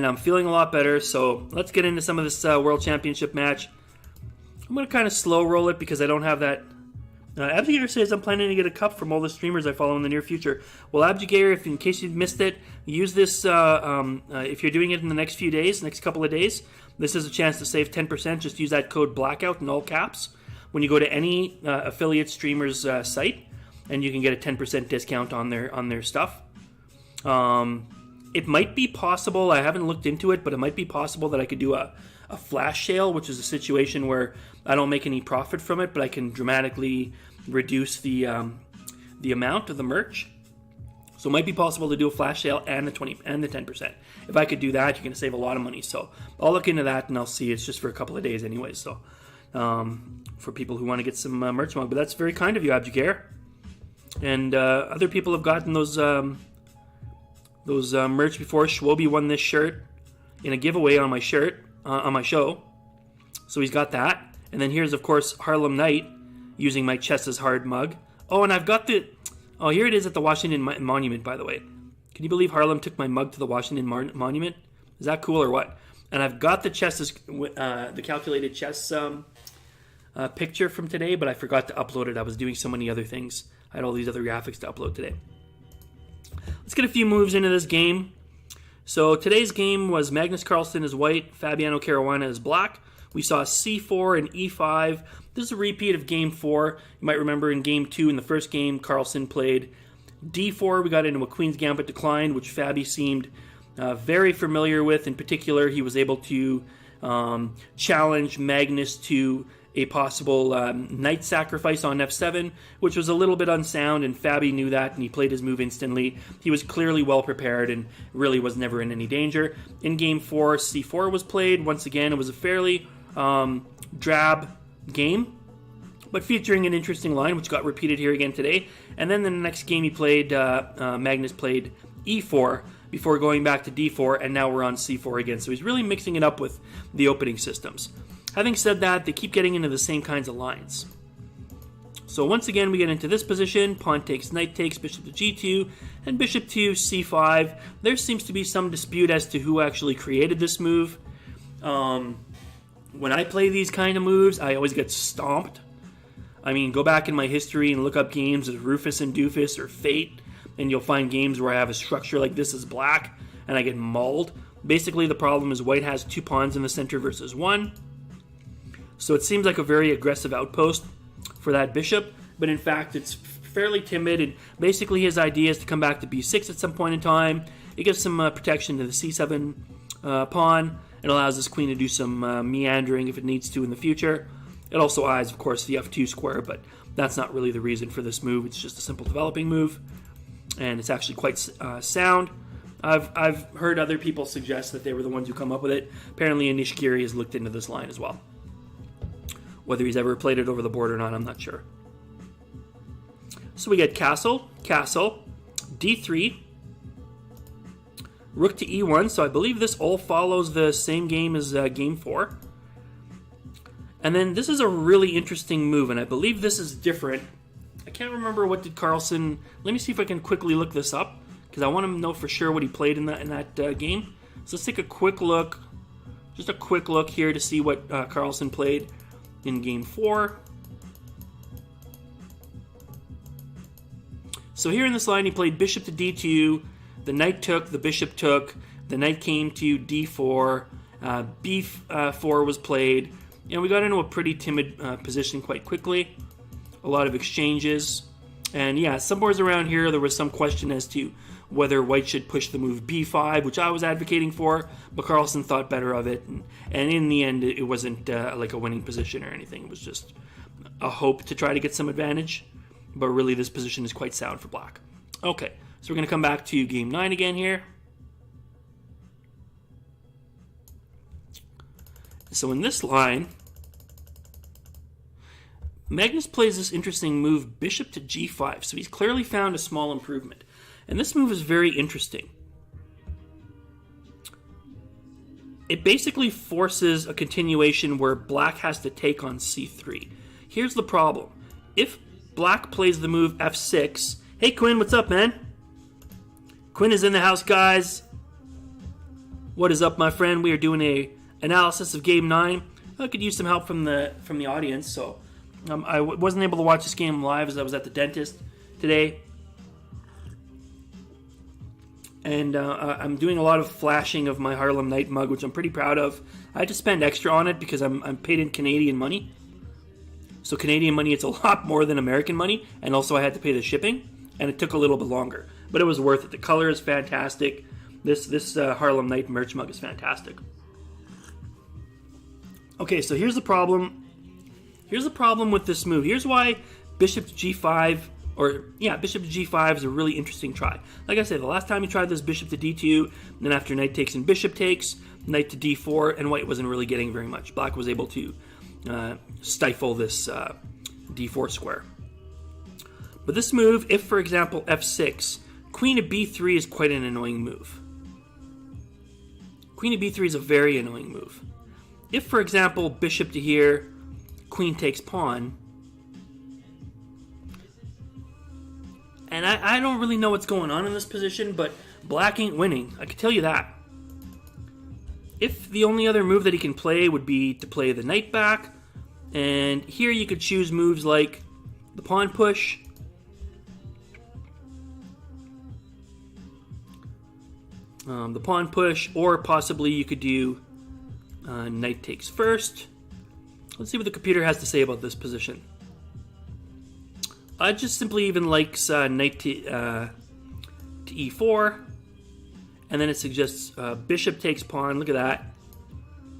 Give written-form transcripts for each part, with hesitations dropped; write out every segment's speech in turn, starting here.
and I'm feeling a lot better. So let's get into some of this World Championship match. I'm going to kind of slow roll it because I don't have that. Abjugator says, I'm planning to get a cup from all the streamers I follow in the near future. Well, Abjugator, if in case you've missed it, use this if you're doing it in the next few days, next couple of days. This is a chance to save 10%. Just use that code BLACKOUT in all caps when you go to any affiliate streamer's site, and you can get a 10% discount on their stuff. It might be possible, I haven't looked into it, but it might be possible that I could do a flash sale, which is a situation where I don't make any profit from it, but I can dramatically reduce the amount of the merch. So it might be possible to do a flash sale and the 10%. If I could do that, you're going to save a lot of money. So I'll look into that and I'll see. It's just for a couple of days anyway. So for people who want to get some merch mug, but that's very kind of you, Abjugair. And other people have gotten those merch before. Schwobi won this shirt in a giveaway on my shirt on my show. So he's got that. And then here's, of course, Harlem Knight using my Chess is Hard mug. Oh, and I've got the... Oh, here it is at the Washington Monument, by the way. Can you believe Harlem took my mug to the Washington Monument? Is that cool or what? And I've got the the calculated chess picture from today, but I forgot to upload it. I was doing so many other things. I had all these other graphics to upload today. Let's get a few moves into this game. So today's game was Magnus Carlsen as white, Fabiano Caruana as black. We saw c4 and e5. This is a repeat of game 4. You might remember in game 2, in the first game, Carlsen played d4. We got into a Queen's Gambit decline, which Fabi seemed very familiar with. In particular, he was able to challenge Magnus to a possible knight sacrifice on f7, which was a little bit unsound, and Fabi knew that, and he played his move instantly. He was clearly well prepared and really was never in any danger. In game 4, c4 was played. Once again, it was a fairly drab game, but featuring an interesting line, which got repeated here again today. And then in the next game, he played Magnus played e4 before going back to d4, and now we're on c4 again. So he's really mixing it up with the opening systems. Having said that, they keep getting into the same kinds of lines. So once again, we get into this position. Pawn takes, knight takes, bishop to g2, and bishop to c5. There seems to be some dispute as to who actually created this move. When I play these kind of moves, I always get stomped. I mean, go back in my history and look up games of Rufus and Doofus or Fate, and you'll find games where I have a structure like this as black, and I get mauled. Basically, the problem is white has 2 pawns in the center versus 1. So it seems like a very aggressive outpost for that bishop, but in fact it's fairly timid, and basically his idea is to come back to b6 at some point in time. It gives some protection to the c7 pawn. It allows this queen to do some meandering if it needs to in the future. It also eyes, of course, the f2 square, but that's not really the reason for this move. It's just a simple developing move, and it's actually quite sound. I've heard other people suggest that they were the ones who come up with it. Apparently Anish Giri has looked into this line as well. Whether he's ever played it over the board or not, I'm not sure. So we get castle, castle, d3, rook to e1. So I believe this all follows the same game as game 4. And then this is a really interesting move, and I believe this is different. I can't remember what did Carlsen... Let me see if I can quickly look this up, because I want to know for sure what he played in that game. So let's take a quick look. Just a quick look here to see what Carlsen played in game 4. So here in this line, he played bishop to d2, the knight took, the bishop took, the knight came to d4, b4 was played, and we got into a pretty timid position quite quickly. A lot of exchanges, and yeah, somewhere around here there was some question as to whether white should push the move b5, which I was advocating for, but Carlsen thought better of it, and in the end it wasn't like a winning position or anything. It was just a hope to try to get some advantage, but really this position is quite sound for black. Okay, so we're going to come back to game 9 again here. So in this line, Magnus plays this interesting move, bishop to g5, so he's clearly found a small improvement. And this move is very interesting. It basically forces a continuation where black has to take on c3. Here's the problem. If black plays the move f6... Hey, Quinn, what's up, man? Quinn is in the house, guys. What is up, my friend? We are doing a analysis of Game 9. I could use some help from the audience, so I wasn't able to watch this game live as I was at the dentist today. And I'm doing a lot of flashing of my Harlem Night mug, which I'm pretty proud of. I had to spend extra on it because I'm paid in Canadian money. So Canadian money, it's a lot more than American money, and also I had to pay the shipping, and it took a little bit longer. But it was worth it. The color is fantastic. This Harlem Night merch mug is fantastic. Okay, so here's the problem. Here's the problem with this move. Here's why bishop to g5, bishop to g5 is a really interesting try. Like I said, the last time you tried this, bishop to d2, then after knight takes and bishop takes, knight to d4, and white wasn't really getting very much. Black was able to stifle this d4 square. But this move, if for example f6, queen to b3 is quite an annoying move. Queen to b3 is a very annoying move. If for example bishop to here, queen takes pawn, and I don't really know what's going on in this position, but black ain't winning, I can tell you that. If the only other move that he can play would be to play the knight back, and here you could choose moves like the pawn push, or possibly you could do knight takes first. Let's see what the computer has to say about this position. It just simply even likes knight to e4, and then it suggests bishop takes pawn. Look at that.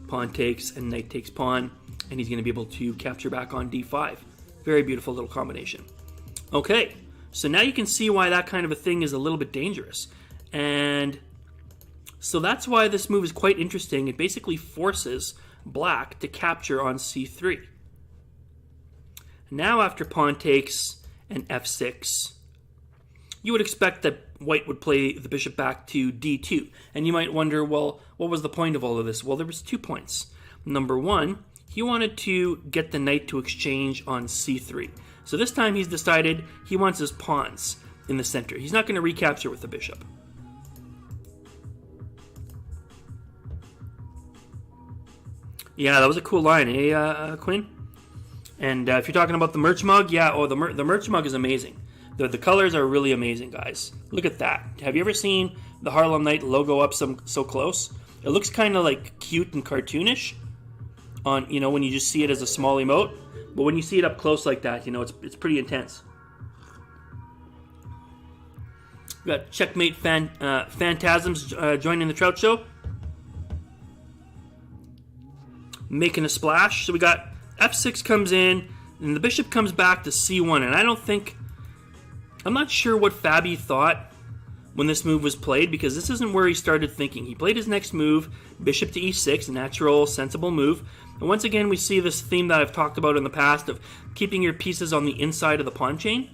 Pawn takes and knight takes pawn, and he's going to be able to capture back on d5. Very beautiful little combination. Okay, so now you can see why that kind of a thing is a little bit dangerous. And so that's why this move is quite interesting. It basically forces black to capture on c3. Now after pawn takes and f6, you would expect that white would play the bishop back to d2. And you might wonder, well, what was the point of all of this? Well, there was 2 points. Number one, he wanted to get the knight to exchange on c3. So this time he's decided he wants his pawns in the center. He's not going to recapture with the bishop. Yeah, that was a cool line, eh, Quinn? And if you're talking about the merch mug, yeah, the merch mug is amazing. The colors are really amazing, guys. Look at that. Have you ever seen the Harlem Night logo up so close? It looks kind of like cute and cartoonish on, when you just see it as a small emote. But when you see it up close like that, it's pretty intense. We got Checkmate Phantasms joining the Trout Show. Making a splash. So we got f6 comes in, and the bishop comes back to c1. And I'm not sure what Fabi thought when this move was played, because this isn't where he started thinking. He played his next move, bishop to e6, a natural, sensible move. And once again, we see this theme that I've talked about in the past of keeping your pieces on the inside of the pawn chain.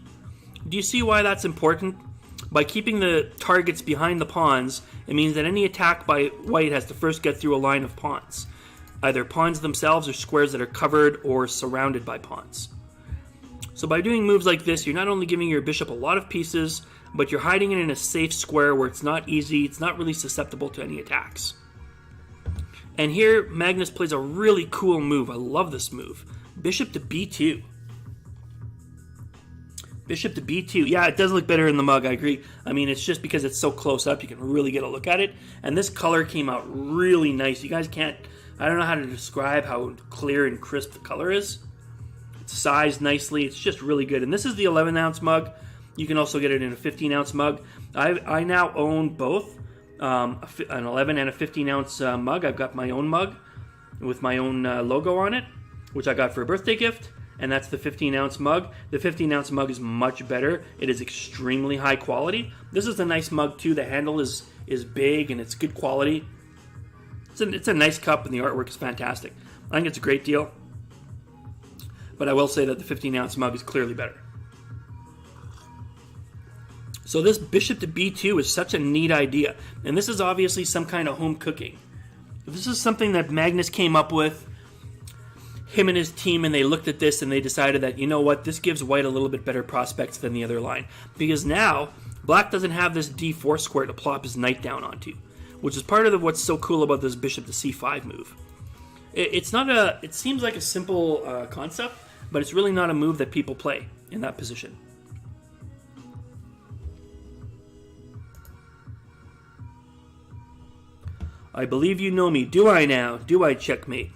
Do you see why that's important? By keeping the targets behind the pawns, it means that any attack by white has to first get through a line of pawns. Either pawns themselves or squares that are covered or surrounded by pawns. So by doing moves like this, you're not only giving your bishop a lot of pieces, but you're hiding it in a safe square where it's not easy, it's not really susceptible to any attacks. And here, Magnus plays a really cool move. I love this move. Bishop to b2. Bishop to b2. Yeah, it does look better in the mug, I agree. I mean, it's just because it's so close up, you can really get a look at it. And this color came out really nice. You guys can't... I don't know how to describe how clear and crisp the color is. It's sized nicely. It's just really good. And this is the 11-ounce mug. You can also get it in a 15-ounce mug. I now own both an 11 and a 15-ounce mug. I've got my own mug with my own logo on it, which I got for a birthday gift. And that's the 15-ounce mug. The 15-ounce mug is much better. It is extremely high quality. This is a nice mug, too. The handle is big and it's good quality. It's a nice cup, and the artwork is fantastic. I think it's a great deal. But I will say that the 15-ounce mug is clearly better. So this bishop to b2 is such a neat idea. And this is obviously some kind of home cooking. This is something that Magnus came up with, him and his team, and they looked at this and they decided that, you know what, this gives white a little bit better prospects than the other line. Because now, black doesn't have this d4 square to plop his knight down onto. which is part of what's so cool about this bishop to c5 move. It's not a. It seems like a simple concept, but it's really not a move that people play in that position. I believe you know me. Do I now? Do I checkmate?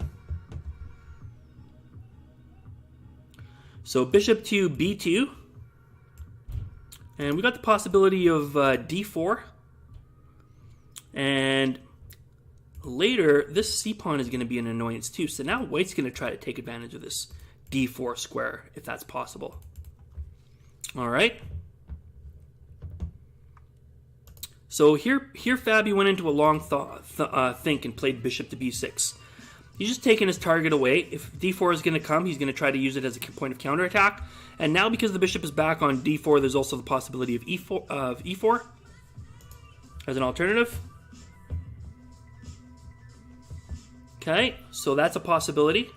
So bishop to b2. And we got the possibility of d4. And later, this c-pawn is going to be an annoyance too. So now white's going to try to take advantage of this d4 square, if that's possible. All right. So here Fabi went into a long think and played bishop to b6. He's just taking his target away. If d4 is going to come, he's going to try to use it as a point of counterattack. And now because the bishop is back on d4, there's also the possibility of e4 as an alternative. Okay, so that's a possibility.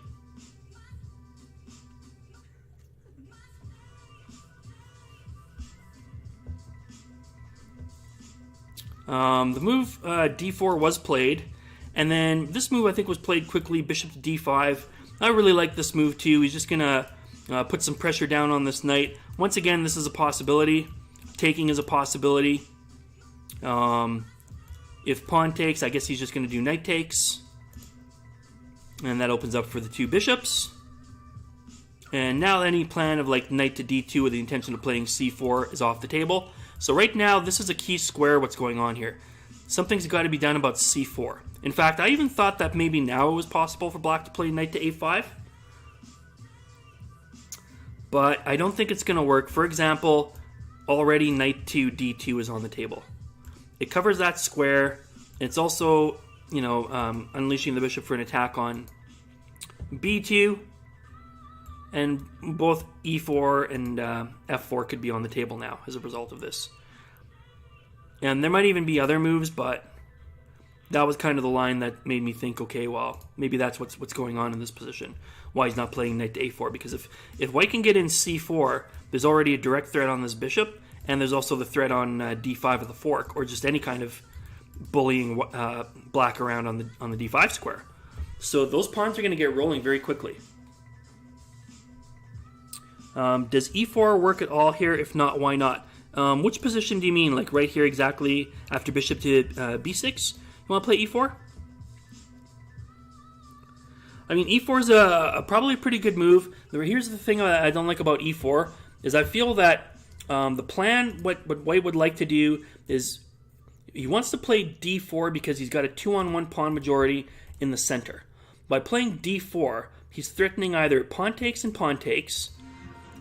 The move d4 was played, and then this move I think was played quickly, bishop to d5. I really like this move too. He's just going to put some pressure down on this knight. Once again, this is a possibility. Taking is a possibility. If pawn takes, I guess he's just going to do knight takes. And that opens up for the two bishops. And now any plan of like knight to d2 with the intention of playing c4 is off the table. So right now, this is a key square what's going on here. Something's got to be done about c4. In fact, I even thought that maybe now it was possible for black to play knight to a5. But I don't think it's going to work. For example, already knight to d2 is on the table. It covers that square. It's also, you know, unleashing the bishop for an attack on b2. And both e4 and f4 could be on the table now as a result of this. And there might even be other moves, but that was kind of the line that made me think, okay, well, maybe that's what's going on in this position. Why he's not playing knight to a4. Because if white can get in c4, there's already a direct threat on this bishop, and there's also the threat on d5 of the fork, or just any kind of bullying black around on the d5 square. So those pawns are going to get rolling very quickly. Does e4 work at all here? If not, why not? Which position do you mean? Like right here exactly after bishop to b6? You want to play e4? I mean, e4 is probably a pretty good move. Here's the thing I don't like about e4 is I feel that the plan, what white would like to do is he wants to play d4 because he's got a 2-on-1 pawn majority in the center. By playing d4, he's threatening either pawn takes and pawn takes,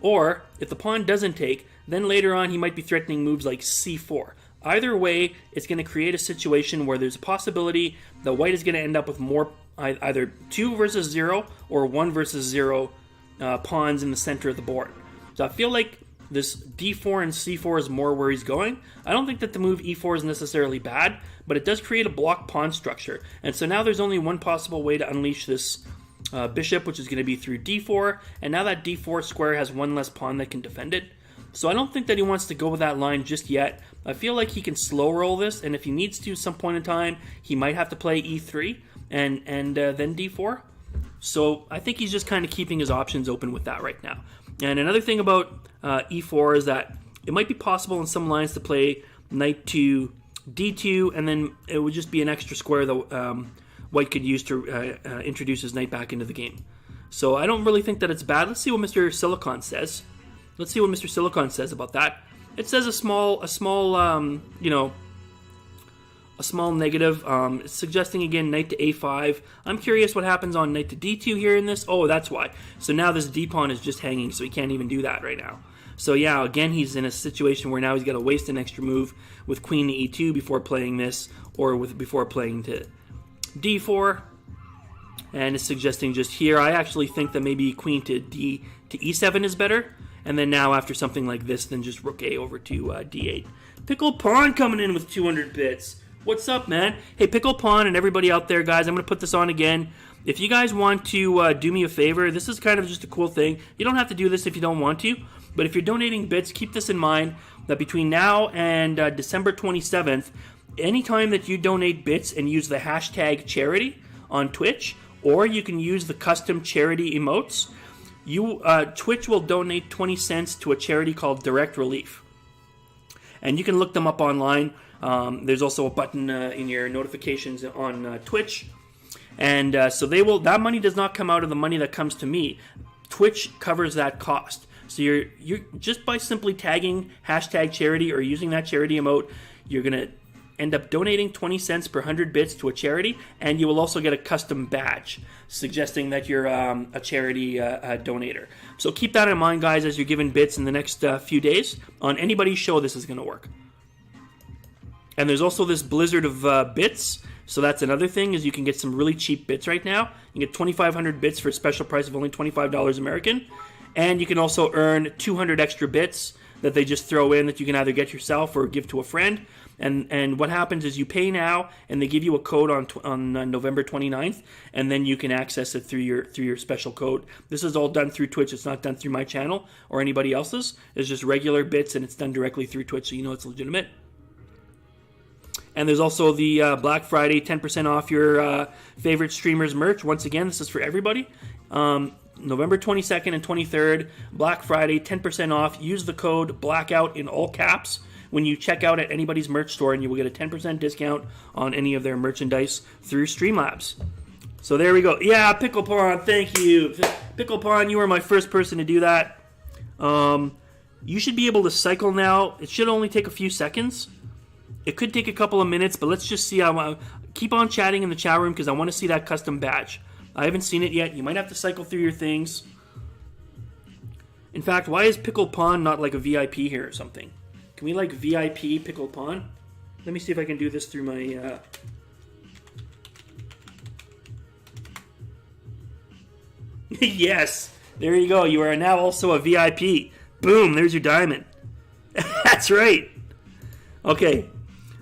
or if the pawn doesn't take, then later on he might be threatening moves like c4. Either way, it's going to create a situation where there's a possibility that white is going to end up with more either 2 versus 0 or 1 versus 0 pawns in the center of the board. So I feel like this d4 and c4 is more where he's going. I don't think that the move e4 is necessarily bad, but it does create a block pawn structure. And so now there's only one possible way to unleash this bishop, which is going to be through d4, and now that d4 square has one less pawn that can defend it. So I don't think that he wants to go with that line just yet. I feel like he can slow roll this, and if he needs to some point in time, he might have to play e3 and then d4. So I think he's just kind of keeping his options open with that right now. And another thing about e4 is that it might be possible in some lines to play knight to d2, and then it would just be an extra square that white could use to introduce his knight back into the game. So I don't really think that it's bad. Let's see what Mr. Silicon says. Let's see what Mr. Silicon says about that. It says a small negative. It's suggesting again knight to a5. I'm curious what happens on knight to d2 here in this. Oh, that's why. So now this d pawn is just hanging, so he can't even do that right now. So yeah, again, he's in a situation where now he's got to waste an extra move with queen to e2 before playing this, or before playing to d4. And it's suggesting just here, I actually think that maybe queen to e7 is better. And then now after something like this, then just rook a over to d8. Pickle Pawn coming in with 200 bits. What's up, man? Hey, Pickle Pawn and everybody out there, guys, I'm going to put this on again. If you guys want to do me a favor, this is kind of just a cool thing. You don't have to do this if you don't want to. But if you're donating bits, keep this in mind that between now and December 27th, anytime that you donate bits and use the hashtag charity on Twitch, or you can use the custom charity emotes, Twitch will donate 20 cents to a charity called Direct Relief. And you can look them up online. There's also a button in your notifications on Twitch. And so that money does not come out of the money that comes to me. Twitch covers that cost. So you're just by simply tagging hashtag charity or using that charity emote, you're going to end up donating 20 cents per 100 bits to a charity, and you will also get a custom badge suggesting that you're a charity donator. So keep that in mind, guys, as you're giving bits in the next few days. On anybody's show, this is going to work. And there's also this blizzard of bits. So that's another thing, is you can get some really cheap bits right now. You can get 2,500 bits for a special price of only $25 American. And you can also earn 200 extra bits that they just throw in that you can either get yourself or give to a friend. And what happens is you pay now, and they give you a code on November 29th, and then you can access it through your special code. This is all done through Twitch. It's not done through my channel or anybody else's. It's just regular bits, and it's done directly through Twitch, so you know it's legitimate. And there's also the Black Friday 10% off your favorite streamers merch. Once again, this is for everybody. November 22nd and 23rd, Black Friday, 10% off. Use the code BLACKOUT in all caps when you check out at anybody's merch store, and you will get a 10% discount on any of their merchandise through Streamlabs. So there we go. Yeah, Pickle Pond, thank you. Pickle Pond, you were my first person to do that. You should be able to cycle now. It should only take a few seconds. It could take a couple of minutes, but let's just see how. Keep on chatting in the chat room because I want to see that custom badge. I haven't seen it yet. You might have to cycle through your things. In fact, why is Pickle Pond not like a VIP here or something? Can we like VIP Pickle Pond? Let me see if I can do this through my... Yes! There you go. You are now also a VIP. Boom! There's your diamond. That's right. Okay.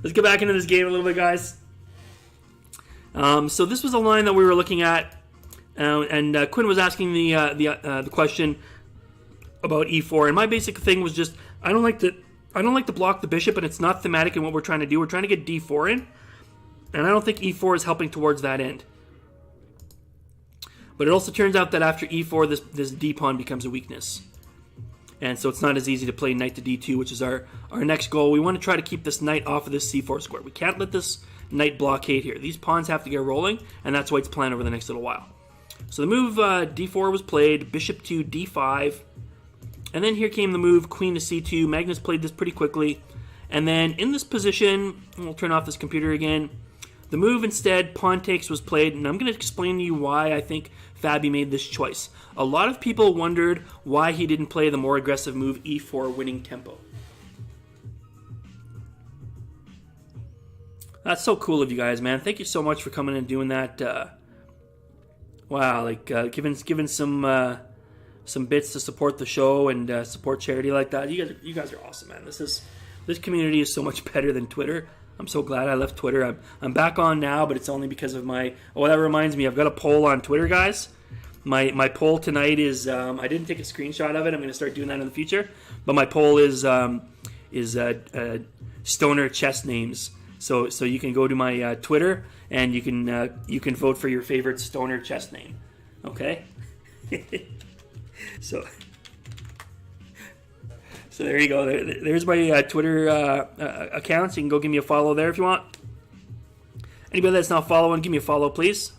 Let's get back into this game a little bit, guys. So this was a line that we were looking at, and Quinn was asking the question about e4, and my basic thing was just I don't like to block the bishop, and it's not thematic in what we're trying to do. We're trying to get d4 in, and I don't think e4 is helping towards that end. But it also turns out that after e4, this d pawn becomes a weakness. And so it's not as easy to play knight to d2, which is our next goal. We want to try to keep this knight off of this c4 square. We can't let this knight blockade here. These pawns have to get rolling, and that's White's plan over the next little while. So the move d4 was played, bishop to d5, and then here came the move queen to c2. Magnus played this pretty quickly, and then in this position, we'll turn off this computer again, the move instead, pawn takes, was played, and I'm going to explain to you why I think Fabi made this choice. A lot of people wondered why he didn't play the more aggressive move e4 winning tempo. That's so cool of you guys, man. Thank you so much for coming and doing that. Wow, like giving some bits to support the show and support charity like that. You guys are awesome, man. This community is so much better than Twitter. I'm so glad I left Twitter. I'm back on now, but it's only because of my... Oh, that reminds me, I've got a poll on Twitter, guys. My poll tonight is... I didn't take a screenshot of it. I'm going to start doing that in the future. But my poll is stoner chess names. So you can go to my Twitter and you can vote for your favorite stoner chess name. Okay? So there you go. There's my Twitter accounts. You can go give me a follow there if you want. Anybody that's not following, give me a follow, please.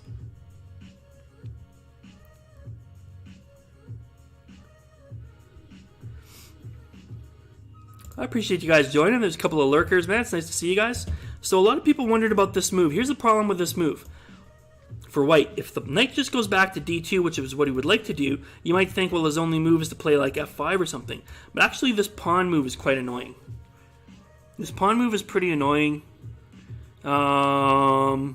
I appreciate you guys joining. There's a couple of lurkers, man. It's nice to see you guys. So a lot of people wondered about this move. Here's the problem with this move. For White, if the knight just goes back to d2, which is what he would like to do, you might think, well, his only move is to play like f5 or something. But actually, this pawn move is quite annoying. This pawn move is pretty annoying. For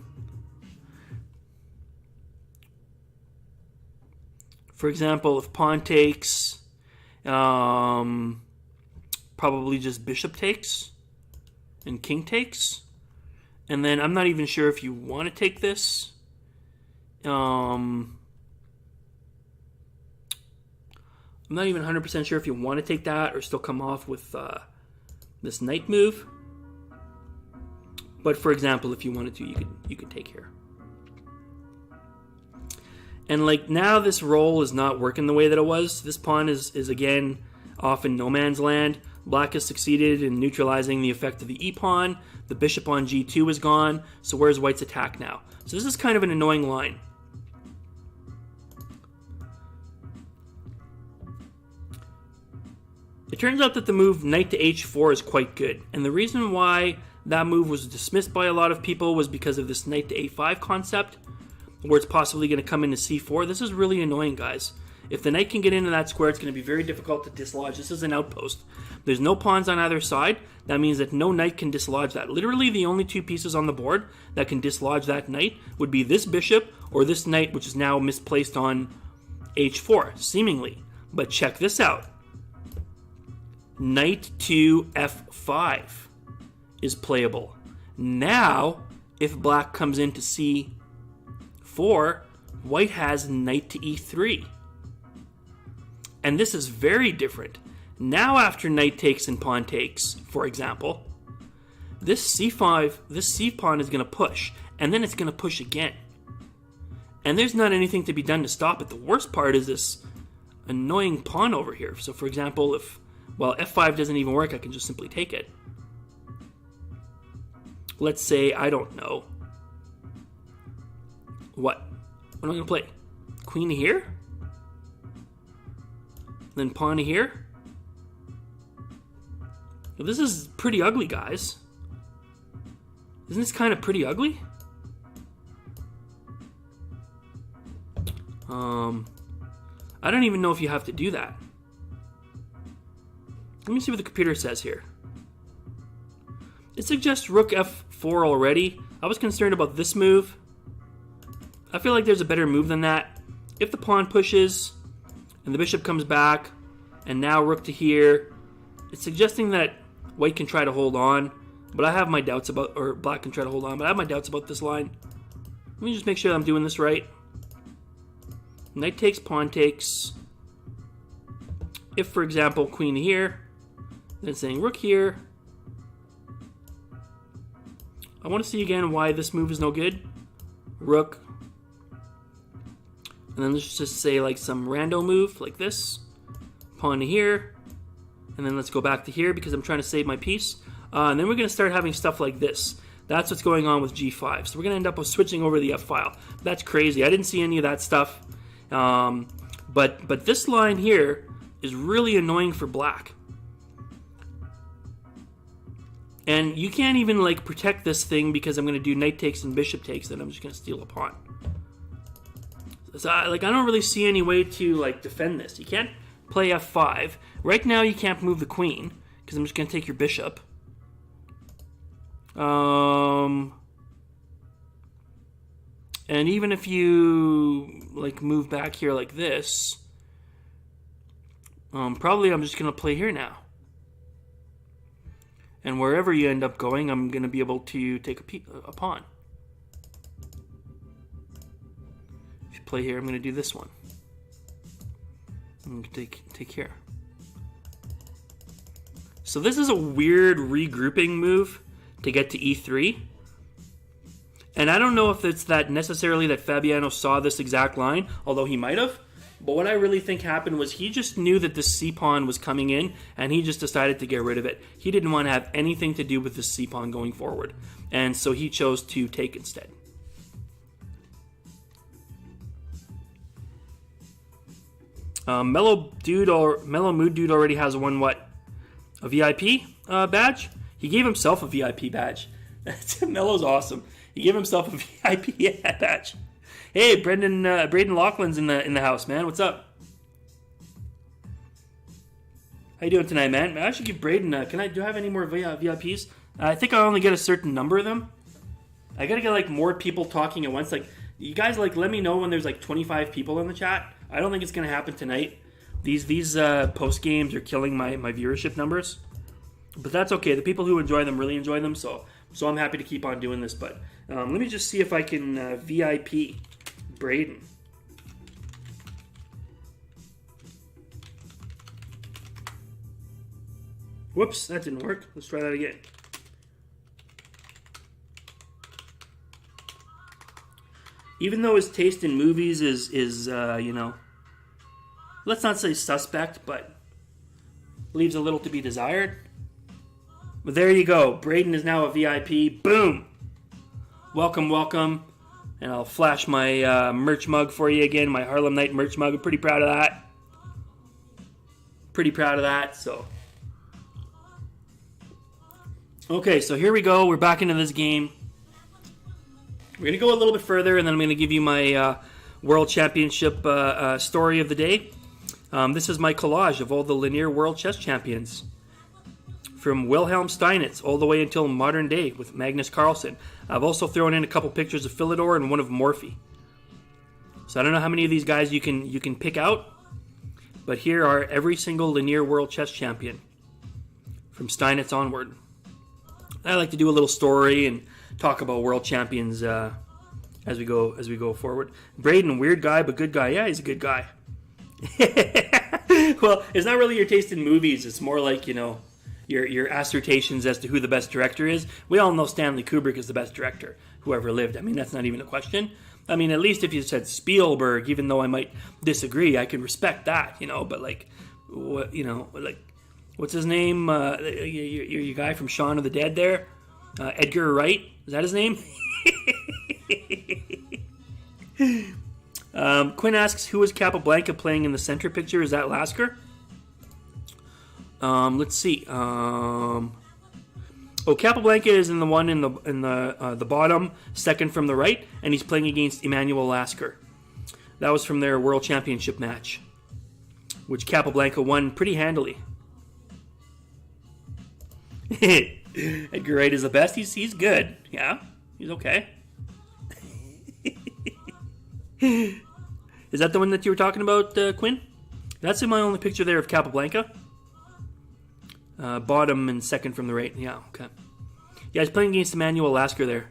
example, if pawn takes, probably just bishop takes and king takes. And then I'm not even sure if you want to take this. I'm not even 100% sure if you want to take that or still come off with this knight move. But for example, if you wanted to, you could take here. And like now this roll is not working the way that it was. This pawn is again off in no man's land. Black has succeeded in neutralizing the effect of the e-pawn. The bishop on g2 is gone. So where's white's attack now? So this is kind of an annoying line. It turns out that the move knight to h4 is quite good. And the reason why that move was dismissed by a lot of people was because of this knight to a5 concept, where it's possibly going to come into c4. This is really annoying, guys. If the knight can get into that square, it's going to be very difficult to dislodge. This is an outpost. There's no pawns on either side. That means that no knight can dislodge that. Literally, the only two pieces on the board that can dislodge that knight would be this bishop or this knight, which is now misplaced on h4, seemingly. But check this out. Knight to f5 is playable. Now, if black comes into c4, white has knight to e3. And this is very different. Now after knight takes and pawn takes, for example, this c5, this c pawn is going to push, and then it's going to push again. And there's not anything to be done to stop it. The worst part is this annoying pawn over here. So for example, if, well, f5 doesn't even work, I can just simply take it. Let's say, I don't know. What am I going to play? Queen here? Then pawn here? Well, this is pretty ugly, guys. Isn't this kind of pretty ugly? I don't even know if you have to do that. Let me see what the computer says here. It suggests rook f4 already. I was concerned about this move. I feel like there's a better move than that. If the pawn pushes and the bishop comes back and now rook to here, it's suggesting that white can try to hold on, but I have my doubts about, or black can try to hold on, but I have my doubts about this line. Let me just make sure I'm doing this right. Knight takes, pawn takes. If, for example, queen here, then saying rook here. I want to see again why this move is no good. Rook. And then let's just say like some rando move like this. Pawn to here. And then let's go back to here because I'm trying to save my piece. And then we're going to start having stuff like this. That's what's going on with g5. So we're going to end up with switching over the f file. That's crazy. I didn't see any of that stuff. But this line here is really annoying for black. And you can't even like protect this thing because I'm going to do knight takes and bishop takes, then I'm just going to steal a pawn. So I don't really see any way to like defend this. You can't play f5. Right now you can't move the queen because I'm just going to take your bishop. And even if you like move back here like this, probably I'm just going to play here now. And wherever you end up going, I'm going to be able to take a pawn. If you play here, I'm going to do this one. I'm going to take here. So this is a weird regrouping move to get to e3. And I don't know if it's that necessarily that Fabiano saw this exact line, although he might have. But what I really think happened was he just knew that this c-pawn was coming in, and he just decided to get rid of it. He didn't want to have anything to do with this c-pawn going forward. And so he chose to take instead. Mellow Mood Dude already has one what? A VIP badge? He gave himself a VIP badge. Mello's awesome. He gave himself a VIP badge. Hey, Braden Laughlin's in the house, man. What's up? How you doing tonight, man? I should give Braden. Do I have any more VIPs? I think I only get a certain number of them. I gotta get like more people talking at once. Like you guys, like let me know when there's like 25 people in the chat. I don't think it's gonna happen tonight. These post games are killing my viewership numbers, but that's okay. The people who enjoy them really enjoy them, so I'm happy to keep on doing this. But let me just see if I can VIP Braden. Whoops, that didn't work. Let's try that again. Even though his taste in movies is let's not say suspect, but leaves a little to be desired. But there you go. Braden is now a VIP. Boom! Welcome, welcome. And I'll flash my merch mug for you again, my Harlem Night merch mug. I'm pretty proud of that. So. Okay, so here we go. We're back into this game. We're going to go a little bit further, and then I'm going to give you my World Championship story of the day. This is my collage of all the linear World Chess Champions. From Wilhelm Steinitz all the way until modern day with Magnus Carlsen. I've also thrown in a couple pictures of Philidor and one of Morphy. So I don't know how many of these guys you can pick out, but here are every single linear World Chess Champion from Steinitz onward. I like to do a little story and talk about world champions as we go forward. Braden, weird guy but good guy. Yeah, he's a good guy. Well, it's not really your taste in movies. It's more like, your assertions as to who the best director is. We all know Stanley Kubrick is the best director who ever lived. I mean, that's not even a question. I mean, at least if you said Spielberg, even though I might disagree, I can respect that, But what's his name? Your guy from Shaun of the Dead there, Edgar Wright. Is that his name? Quinn asks, who is Capablanca playing in the center picture? Is that Lasker? Let's see. Capablanca is in the one in the bottom, second from the right, and he's playing against Emanuel Lasker. That was from their World Championship match, which Capablanca won pretty handily. Edgar Wright is the best. He's good. Yeah, he's okay. Is that the one that you were talking about, Quinn? That's in my only picture there of Capablanca. Bottom and second from the right. Yeah, okay. Yeah, he's playing against Emanuel Lasker there.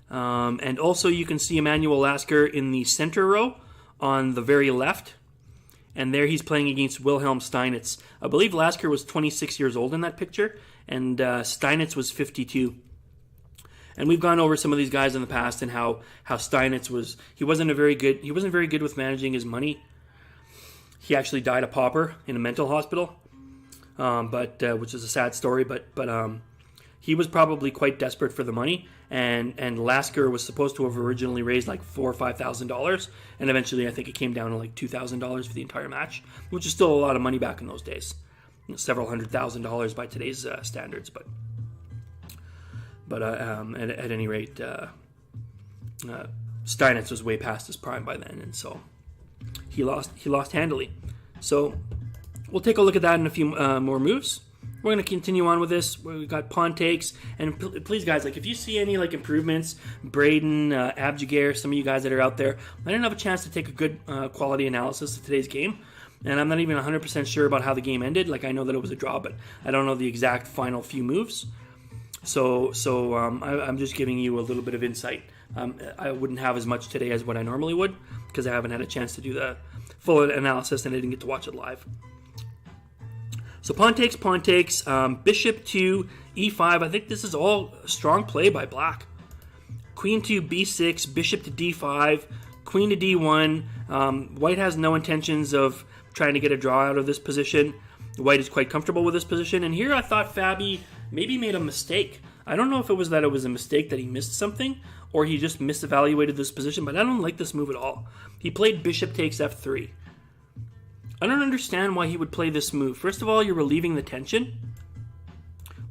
And also you can see Emanuel Lasker in the center row on the very left. And there he's playing against Wilhelm Steinitz. I believe Lasker was 26 years old in that picture, and Steinitz was 52. And we've gone over some of these guys in the past and how Steinitz wasn't very good with managing his money. He actually died a pauper in a mental hospital, which is a sad story. But he was probably quite desperate for the money, and Lasker was supposed to have originally raised like $4,000 or $5,000, and eventually I think it came down to like $2,000 for the entire match, which is still a lot of money back in those days, several $100,000 by today's standards, but at any rate, Steinitz was way past his prime by then, and so he lost handily. So we'll take a look at that in a few more moves. We're going to continue on with this. We've got pawn takes, and please, guys, if you see any improvements, Braden, Abjigair, some of you guys that are out there, I didn't have a chance to take a good quality analysis of today's game, and I'm not even 100% sure about how the game ended. I know that it was a draw, but I don't know the exact final few moves. So I'm just giving you a little bit of insight. I wouldn't have as much today as what I normally would because I haven't had a chance to do the full analysis and I didn't get to watch it live. So pawn takes, bishop to e5. I think this is all strong play by black. Queen to b6, bishop to d5, queen to d1. White has no intentions of trying to get a draw out of this position. White is quite comfortable with this position. And here I thought Fabi maybe made a mistake. I don't know if it was a mistake that he missed something or he just misevaluated this position, but I don't like this move at all. He played bishop takes f3. I don't understand why he would play this move. First of all, you're relieving the tension.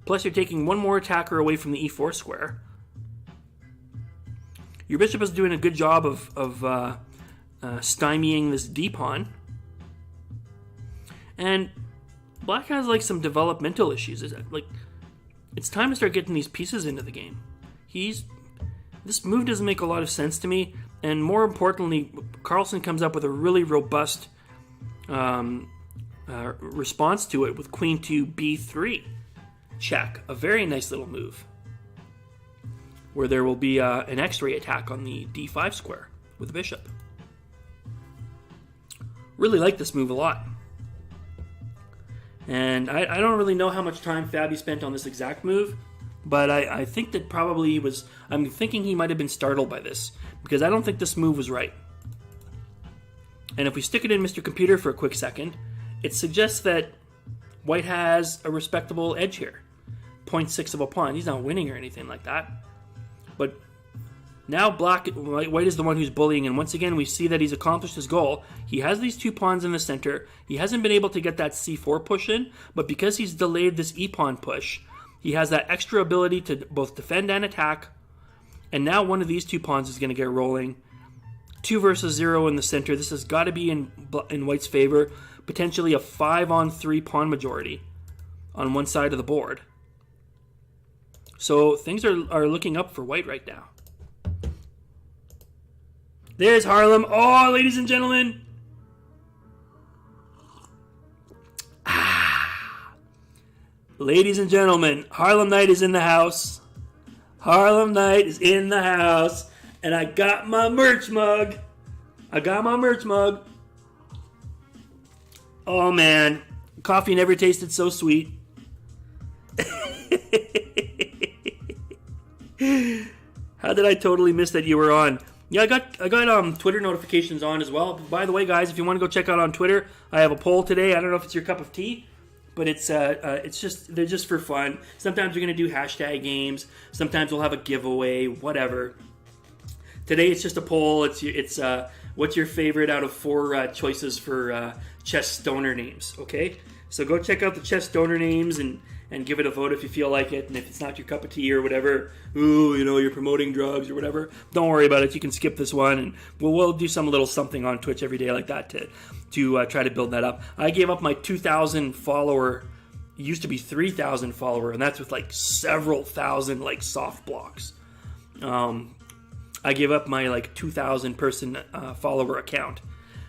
Plus, you're taking one more attacker away from the e4 square. Your bishop is doing a good job of stymieing this d-pawn. And black has some developmental issues. It's time to start getting these pieces into the game. This move doesn't make a lot of sense to me. And more importantly, Carlsen comes up with a really robust response to it with queen to b3 check, a very nice little move where there will be an x-ray attack on the d5 square with the bishop. Really like this move a lot, and I don't really know how much time Fabi spent on this exact move, but I think that probably I'm thinking he might have been startled by this because I don't think this move was right. And if we stick it in Mr. Computer for a quick second, it suggests that white has a respectable edge here. 0.6 of a pawn. He's not winning or anything like that. But now white is the one who's bullying, and once again we see that he's accomplished his goal. He has these 2 pawns in the center. He hasn't been able to get that c4 push in, but because he's delayed this e-pawn push, he has that extra ability to both defend and attack. And now one of these 2 pawns is going to get rolling. 2 versus 0 in the center. This has got to be in white's favor. Potentially a 5-on-3 pawn majority on one side of the board. So things are looking up for white right now. There's Harlem. Oh, ladies and gentlemen. Ladies and gentlemen, Harlem Night is in the house. Harlem Night is in the house. And I got my merch mug. Oh, man. Coffee never tasted so sweet. How did I totally miss that you were on? Yeah, I got Twitter notifications on as well. By the way, guys, if you want to go check out on Twitter, I have a poll today. I don't know if it's your cup of tea, but it's just they're just for fun. Sometimes we're gonna do hashtag games. Sometimes we'll have a giveaway, whatever. Today it's just a poll. It's what's your favorite out of 4 choices for chess stoner names? Okay, so go check out the chess stoner names and give it a vote if you feel like it. And if it's not your cup of tea or whatever, ooh, you're promoting drugs or whatever, don't worry about it. You can skip this one, and we'll do some little something on Twitch every day like that to try to build that up. I gave up my 2,000 follower. It used to be 3,000 follower, and that's with like several thousand like soft blocks. I gave up my like 2,000 person follower account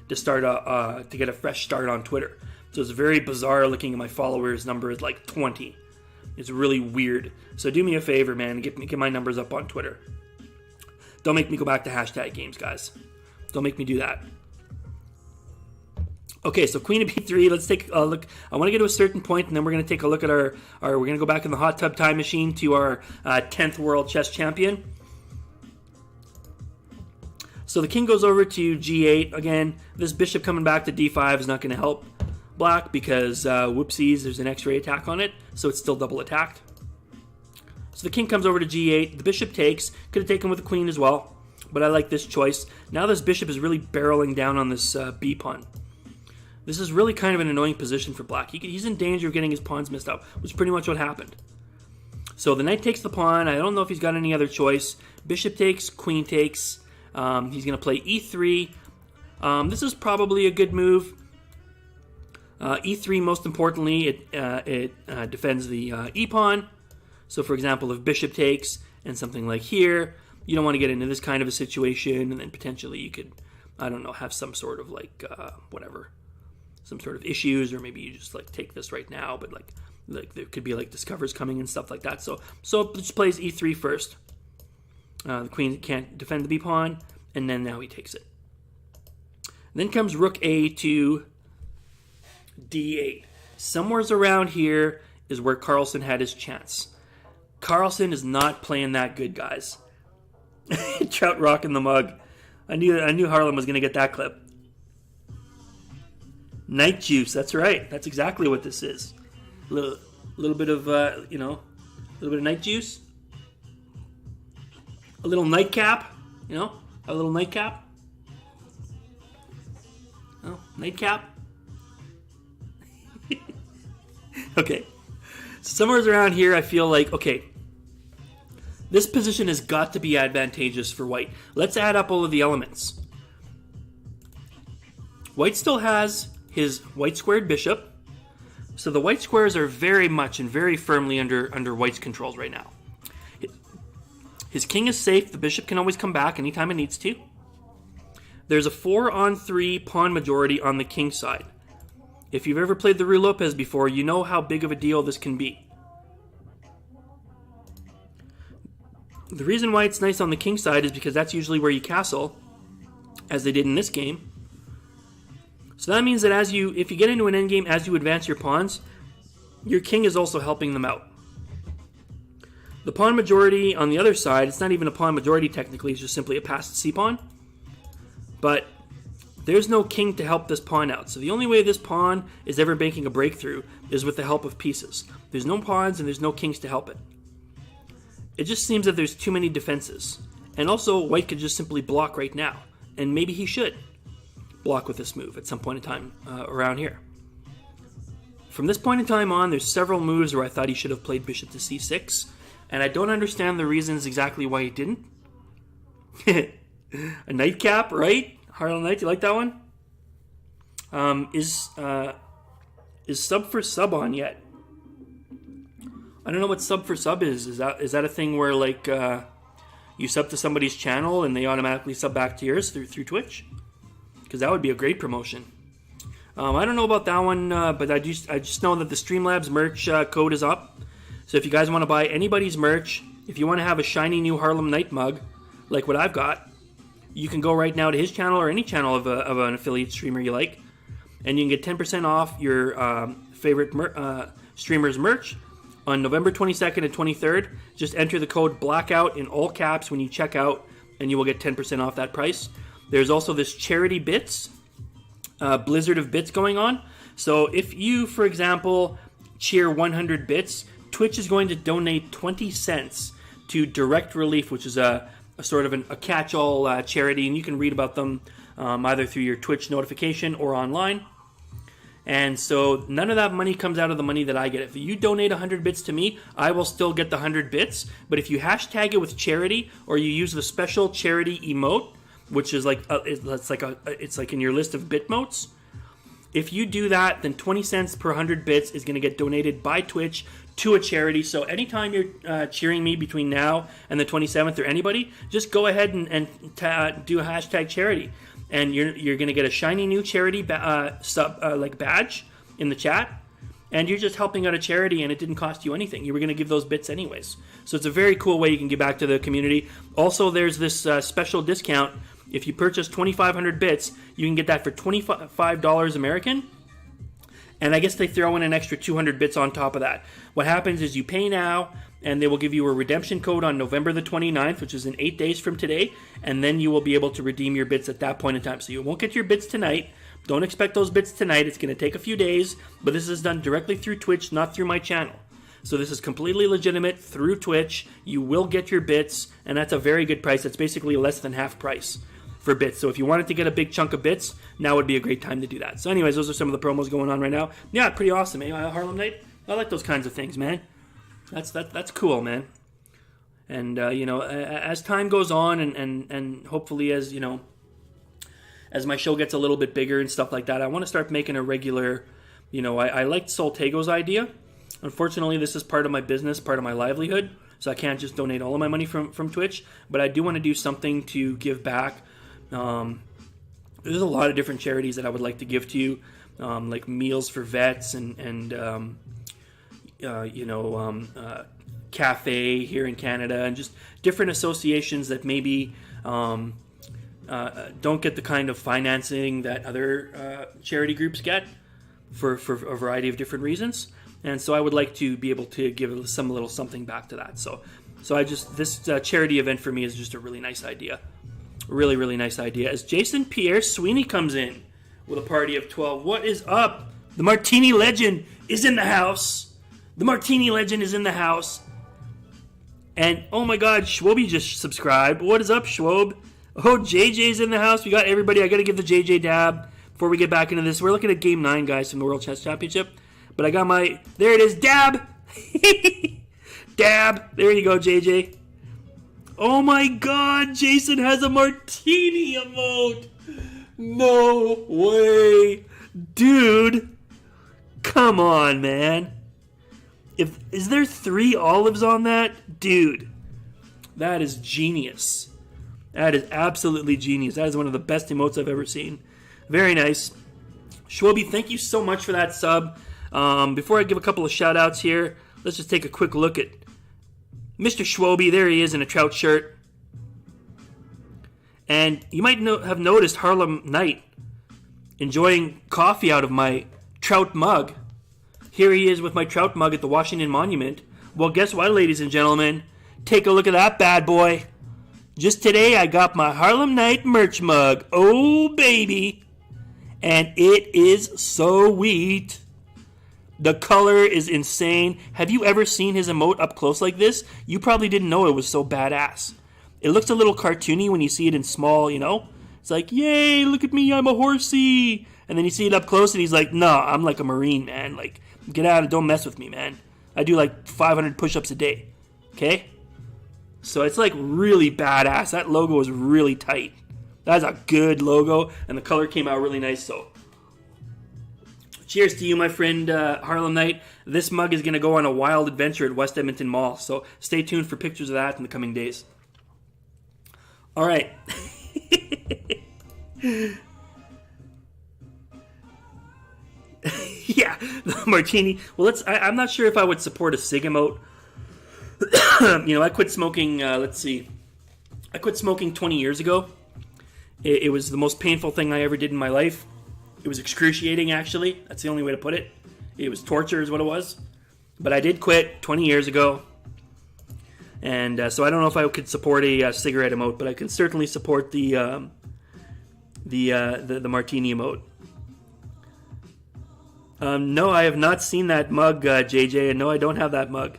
to start to get a fresh start on Twitter. So it's very bizarre looking at my followers number is like 20. It's really weird. So do me a favor, man, get my numbers up on Twitter. Don't make me go back to hashtag games, guys. Don't make me do that. Okay, so Queen of B3, let's take a look. I want to get to a certain point, and then we're going to take a look at we're going to go back in the hot tub time machine to our 10th world chess champion. So the king goes over to G8. Again, this bishop coming back to D5 is not going to help black because, whoopsies, there's an X-ray attack on it, so it's still double attacked. So the king comes over to G8. The bishop takes. Could have taken with the queen as well, but I like this choice. Now this bishop is really barreling down on this B pawn. This is really kind of an annoying position for black. He's in danger of getting his pawns messed up, which is pretty much what happened. So the knight takes the pawn. I don't know if he's got any other choice. Bishop takes, queen takes. He's going to play E3. This is probably a good move. E3, most importantly, it defends the E-pawn. So, for example, if bishop takes and something like here, you don't want to get into this kind of a situation, and then potentially you could, I don't know, have some sort of like, some sort of issues, or maybe you just like take this right now, but like there could be like discovers coming and stuff like that. So it just plays E3 first. The queen can't defend the B pawn, and then now he takes it. Then comes rook A to D8. Somewhere around here is where Carlsen had his chance. Carlsen is not playing that good, guys. Trout rocking the mug. I knew Harlem was going to get that clip. Night juice. That's right. That's exactly what this is. A little bit of a little bit of night juice. A little nightcap. A little nightcap. Oh, nightcap. Okay. Somewhere around here, I feel like, okay, this position has got to be advantageous for white. Let's add up all of the elements. White still has his white squared bishop. So the white squares are very much and very firmly under white's controls right now. His king is safe. The bishop can always come back anytime it needs to. There's a 4-on-3 pawn majority on the king side. If you've ever played the Rue Lopez before, you know how big of a deal this can be. The reason why it's nice on the king side is because that's usually where you castle, as they did in this game. So that means that if you get into an endgame, as you advance your pawns, your king is also helping them out. The pawn majority on the other side, it's not even a pawn majority technically, it's just simply a passed c-pawn. But there's no king to help this pawn out. So the only way this pawn is ever making a breakthrough is with the help of pieces. There's no pawns and there's no kings to help it. It just seems that there's too many defenses. And also, white could just simply block right now. And maybe he should block with this move at some point in time around here. From this point in time on, there's several moves where I thought he should have played bishop to c6. And I don't understand the reasons exactly why he didn't. A nightcap, right? Harlem Knight, you like that one? Is sub for sub on yet? I don't know what sub for sub is. Is that a thing where like you sub to somebody's channel and they automatically sub back to yours through Twitch? Because that would be a great promotion. I don't know about that one, but I just know that the Streamlabs merch code is up. So if you guys want to buy anybody's merch, if you want to have a shiny new Harlem Knight mug, like what I've got, you can go right now to his channel or any channel of an affiliate streamer you like, and you can get 10% off your favorite streamer's merch on November 22nd and 23rd. Just enter the code blackout in all caps when you check out, and you will get 10% off that price. There's also this charity bits, blizzard of bits going on. So if you, for example, cheer 100 bits, Twitch is going to donate 20 cents to Direct Relief, which is a sort of a catch-all charity, and you can read about them either through your Twitch notification or online. And so none of that money comes out of the money that I get. If you donate 100 bits to me, I will still get the 100 bits. But if you hashtag it with charity, or you use the special charity emote, which is like it's like in your list of bitmotes, if you do that, then 20 cents per 100 bits is going to get donated by Twitch to a charity. So anytime you're cheering me between now and the 27th or anybody, just go ahead and do a hashtag charity. And you're going to get a shiny new charity badge in the chat. And you're just helping out a charity, and it didn't cost you anything. You were going to give those bits anyways. So it's a very cool way you can give back to the community. Also, there's this special discount. If you purchase 2,500 bits, you can get that for $25 American. And I guess they throw in an extra 200 bits on top of that. What happens is you pay now, and they will give you a redemption code on November the 29th, which is in 8 days from today, and then you will be able to redeem your bits at that point in time. So you won't get your bits tonight. Don't expect those bits tonight. It's going to take a few days, but this is done directly through Twitch, not through my channel. So this is completely legitimate through Twitch. You will get your bits, and that's a very good price. That's basically less than half price for bits. So if you wanted to get a big chunk of bits, now would be a great time to do that. So anyways, those are some of the promos going on right now. Yeah, pretty awesome, eh? Harlem Knight? I like those kinds of things, man. That's cool, man. And, as time goes on and hopefully as my show gets a little bit bigger and stuff like that, I want to start making a regular, I liked Soltego's idea. Unfortunately, this is part of my business, part of my livelihood, so I can't just donate all of my money from Twitch, but I do want to do something to give back. There's a lot of different charities that I would like to give to you, like Meals for Vets and Cafe here in Canada, and just different associations that maybe don't get the kind of financing that other charity groups get for a variety of different reasons. And so I would like to be able to give some little something back to that. So this charity event for me is just a really nice idea. Really, really nice idea. As Jason Pierre Sweeney comes in with a party of 12. What is up? The Martini Legend is in the house. The Martini Legend is in the house. And, oh my god, Schwoby just subscribed. What is up, Schwob? Oh, JJ's in the house. We got everybody. I got to give the JJ dab before we get back into this. We're looking at Game 9, guys, from the World Chess Championship. But I got my... There it is. Dab! Dab! There you go, JJ. Oh my god, Jason has a martini emote! No way! Dude! Come on, man. Is there 3 olives on that? Dude. That is genius. That is absolutely genius. That is one of the best emotes I've ever seen. Very nice. Schwoby, thank you so much for that sub. Before I give a couple of shout-outs here, let's just take a quick look at Mr. Schwoby. There he is in a Trout shirt. And you might have noticed Harlem Knight enjoying coffee out of my Trout mug. Here he is with my Trout mug at the Washington Monument. Well, guess what, ladies and gentlemen? Take a look at that bad boy. Just today, I got my Harlem Night merch mug. Oh, baby. And it is sweet. The color is insane. Have you ever seen his emote up close like this? You probably didn't know it was so badass. It looks a little cartoony when you see it in small, you know? It's like, yay, look at me, I'm a horsey. And then you see it up close and he's like, no, I'm like a Marine, man. Like, get out and don't mess with me, man. I do like 500 push-ups a day. Okay? So it's like really badass. That logo is really tight. That's a good logo, and the color came out really nice. So, cheers to you, my friend Harlem Knight. This mug is going to go on a wild adventure at West Edmonton Mall. So stay tuned for pictures of that in the coming days. All right. Yeah, the martini. Well, I'm not sure if I would support a cig emote. I quit smoking. I quit smoking 20 years ago. It was the most painful thing I ever did in my life. It was excruciating, actually. That's the only way to put it. It was torture, is what it was. But I did quit 20 years ago, and so I don't know if I could support a cigarette emote, but I can certainly support the martini emote. No, I have not seen that mug, JJ, and no, I don't have that mug.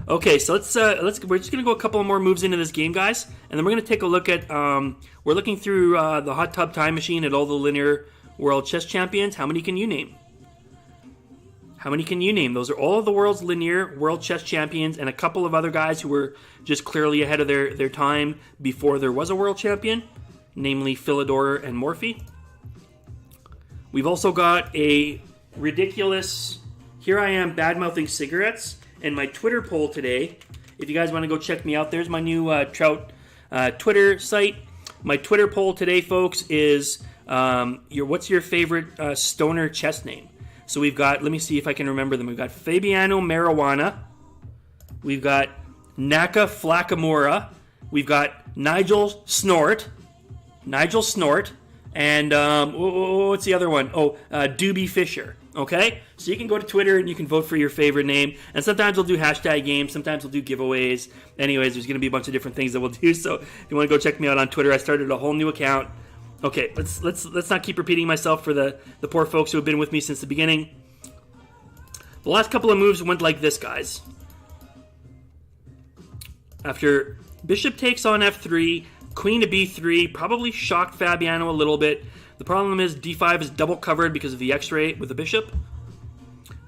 Okay, so we're just gonna go a couple more moves into this game, guys, and then we're gonna take a look at we're looking through the hot tub time machine at all the linear world chess champions. How many can you name? How many can you name? Those are all of the world's linear world chess champions and a couple of other guys who were just clearly ahead of their time before there was a world champion, namely Philidor and Morphy. We've also got a ridiculous, here I am bad-mouthing cigarettes, and my Twitter poll today, if you guys want to go check me out, there's my new Trout Twitter site. My Twitter poll today, folks, is what's your favorite stoner chess name? So we've got, let me see if I can remember them. We've got Fabiano Marijuana. We've got Naka Flakamura. We've got Nigel Snort. And what's the other one? Oh, Doobie Fisher. Okay? So you can go to Twitter and you can vote for your favorite name. And sometimes we'll do hashtag games. Sometimes we'll do giveaways. Anyways, there's going to be a bunch of different things that we'll do. So if you want to go check me out on Twitter, I started a whole new account. Okay, let's not keep repeating myself for the poor folks who have been with me since the beginning. The last couple of moves went like this, guys. After bishop takes on f3, queen to b3, probably shocked Fabiano a little bit. The problem is d5 is double covered because of the x-ray with the bishop.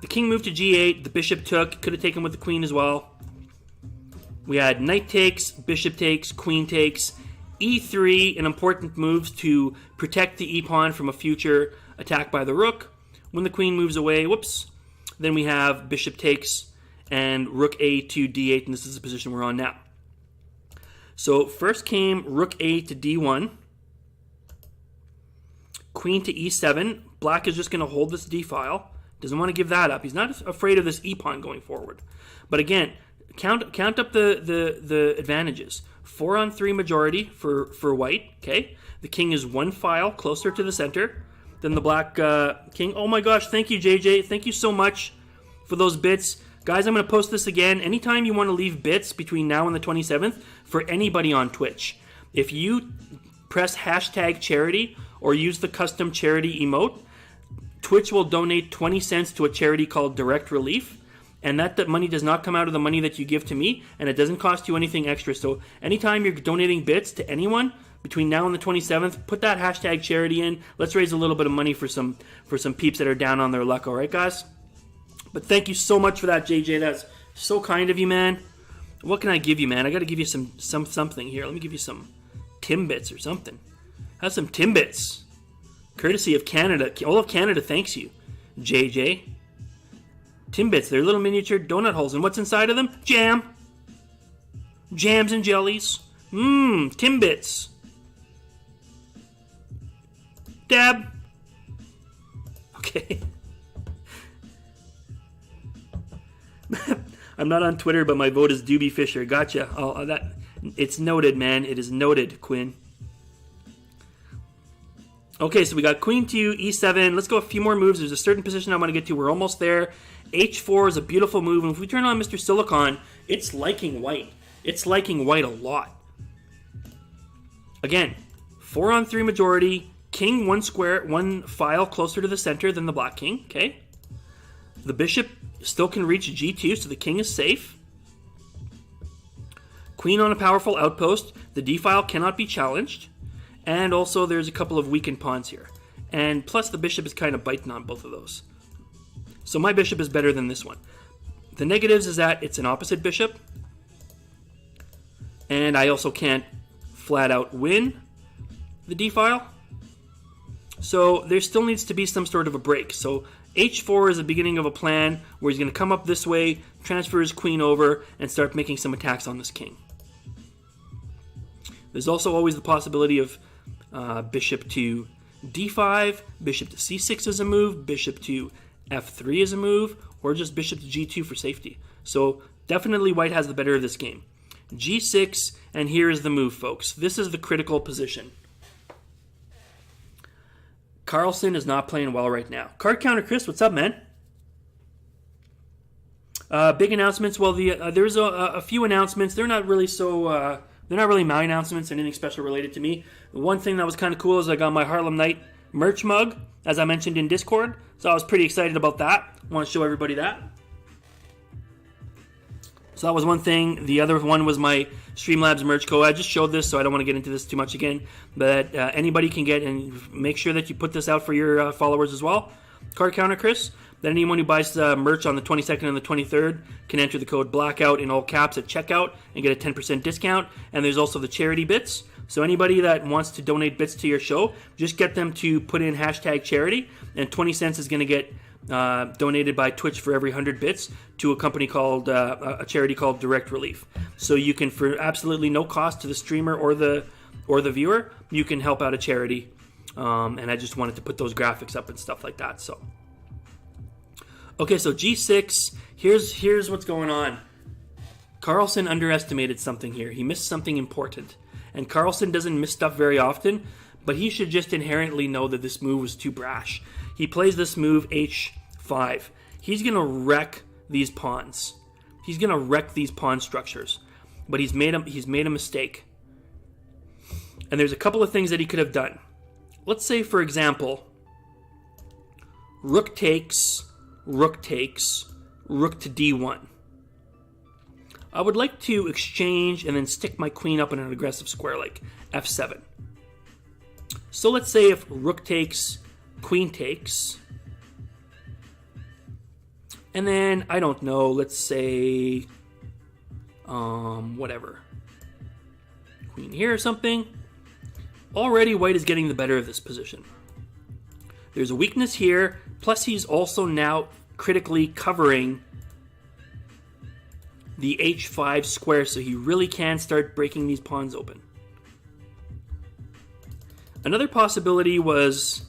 The king moved to g8, the bishop took, could have taken with the queen as well. We had knight takes, bishop takes, queen takes, e3, an important move to protect the e-pawn from a future attack by the rook. When the queen moves away, whoops, then we have bishop takes and rook a to d8, and this is the position we're on now. So first came rook a to d1, queen to e7. Black is just going to hold this d-file. Doesn't want to give that up. He's not afraid of this e-pawn going forward. But again, count up the advantages. 4-on-3 majority for white. Okay, the king is one file closer to the center than the black king. Oh my gosh! Thank you, JJ. Thank you so much for those bits. Guys, I'm going to post this again. Anytime you want to leave bits between now and the 27th for anybody on Twitch, if you press hashtag charity or use the custom charity emote, Twitch will donate 20 cents to a charity called Direct Relief, and that money does not come out of the money that you give to me, and it doesn't cost you anything extra. So anytime you're donating bits to anyone between now and the 27th, put that hashtag charity in. Let's raise a little bit of money for some peeps that are down on their luck, all right, guys? But thank you so much for that, JJ. That's so kind of you, man. What can I give you, man? I got to give you something here. Let me give you some Timbits or something. Have some Timbits. Courtesy of Canada. All of Canada thanks you, JJ. Timbits, they're little miniature donut holes. And what's inside of them? Jam. Jams and jellies. Timbits. Dab. Okay. I'm not on Twitter, but my vote is Doobie Fisher. Gotcha. It's noted, man. It is noted, Quinn. Okay, so we got queen to e7. Let's go a few more moves. There's a certain position I want to get to. We're almost there. h4 is a beautiful move. And if we turn on Mr. Silicon, it's liking white. It's liking white a lot. Again, 4-on-3 majority. King one file closer to the center than the black king. Okay. The bishop still can reach g2, so the king is safe. Queen on a powerful outpost. The d file cannot be challenged. And also there's a couple of weakened pawns here. And plus the bishop is kind of biting on both of those. So my bishop is better than this one. The negatives is that it's an opposite bishop. And I also can't flat out win the d file. So there still needs to be some sort of a break. So h4 is the beginning of a plan where he's going to come up this way, transfer his queen over, and start making some attacks on this king. There's also always the possibility of bishop to d5, bishop to c6 is a move, bishop to f3 is a move, or just bishop to g2 for safety. So definitely white has the better of this game. g6, and here is the move, folks. This is the critical position. Carlsen is not playing well right now. Card Counter Chris, what's up, man? Big announcements. Well, there's a few announcements. They're not really so... they're not really my announcements or anything special related to me. The one thing that was kind of cool is I got my Harlem Night merch mug, as I mentioned in Discord. So I was pretty excited about that. I want to show everybody that. So that was one thing. The other one was my Streamlabs merch code. I just showed this, so I don't want to get into this too much again. But anybody can get, and make sure that you put this out for your followers as well. Card Counter Chris. That anyone who buys merch on the 22nd and the 23rd can enter the code BLACKOUT in all caps at checkout and get a 10% discount. And there's also the charity bits. So anybody that wants to donate bits to your show, just get them to put in hashtag charity, and 20 cents is going to get donated by Twitch for every 100 bits to a company called a charity called Direct Relief. So you can, for absolutely no cost to the streamer or the viewer, you can help out a charity. And I just wanted to put those graphics up and stuff like that. So okay, so g6. Here's what's going on. Carlsen underestimated something here. He missed something important. And Carlsen doesn't miss stuff very often, but he should just inherently know that this move was too brash. He plays this move h5. He's going to wreck these pawns. He's going to wreck these pawn structures. But he's made a mistake. And there's a couple of things that he could have done. Let's say, for example, rook takes, rook takes, rook to d1. I would like to exchange and then stick my queen up in an aggressive square like f7. So let's say if rook takes, queen takes, and then, I don't know, let's say, whatever, queen here or something. Already white is getting the better of this position. There's a weakness here, plus he's also now critically covering the h5 square, so he really can start breaking these pawns open. Another possibility was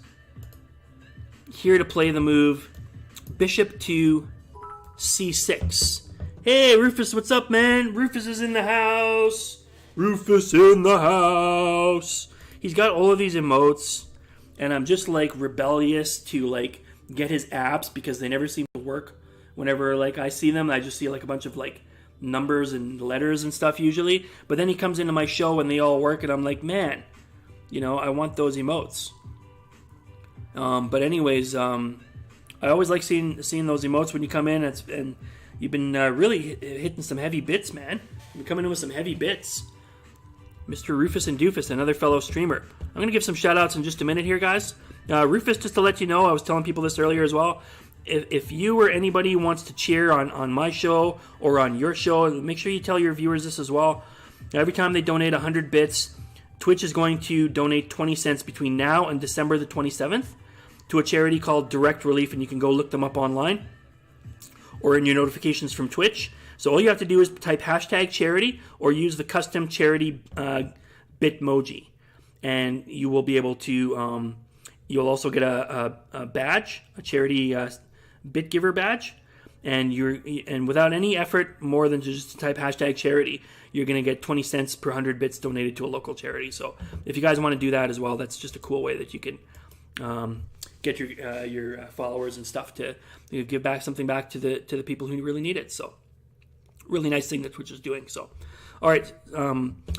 here to play the move bishop to c6. Hey, Rufus, what's up, man? Rufus is in the house. Rufus in the house. He's got all of these emotes, and I'm just like rebellious to like get his apps because they never seem to work. Whenever like I see them, I just see like a bunch of like numbers and letters and stuff usually. But then he comes into my show and they all work, and I'm like, man, you know, I want those emotes. But anyways, I always like seeing those emotes when you come in, and you've been really hitting some heavy bits, man. You're coming in with some heavy bits. Mr. Rufus and Doofus, another fellow streamer. I'm going to give some shout-outs in just a minute here, guys. Rufus, just to let you know, I was telling people this earlier as well. If you or anybody wants to cheer on my show or on your show, make sure you tell your viewers this as well. Every time they donate 100 bits, Twitch is going to donate 20 cents between now and December the 27th to a charity called Direct Relief, and you can go look them up online or in your notifications from Twitch. So all you have to do is type hashtag charity or use the custom charity Bitmoji, and you will be able to, you'll also get a badge, a charity BitGiver badge, and without any effort more than just type hashtag charity, you're going to get 20 cents per 100 bits donated to a local charity. So if you guys want to do that as well, that's just a cool way that you can get your followers and stuff to give back something back to the people who really need it. So really nice thing that Twitch is doing. So all right,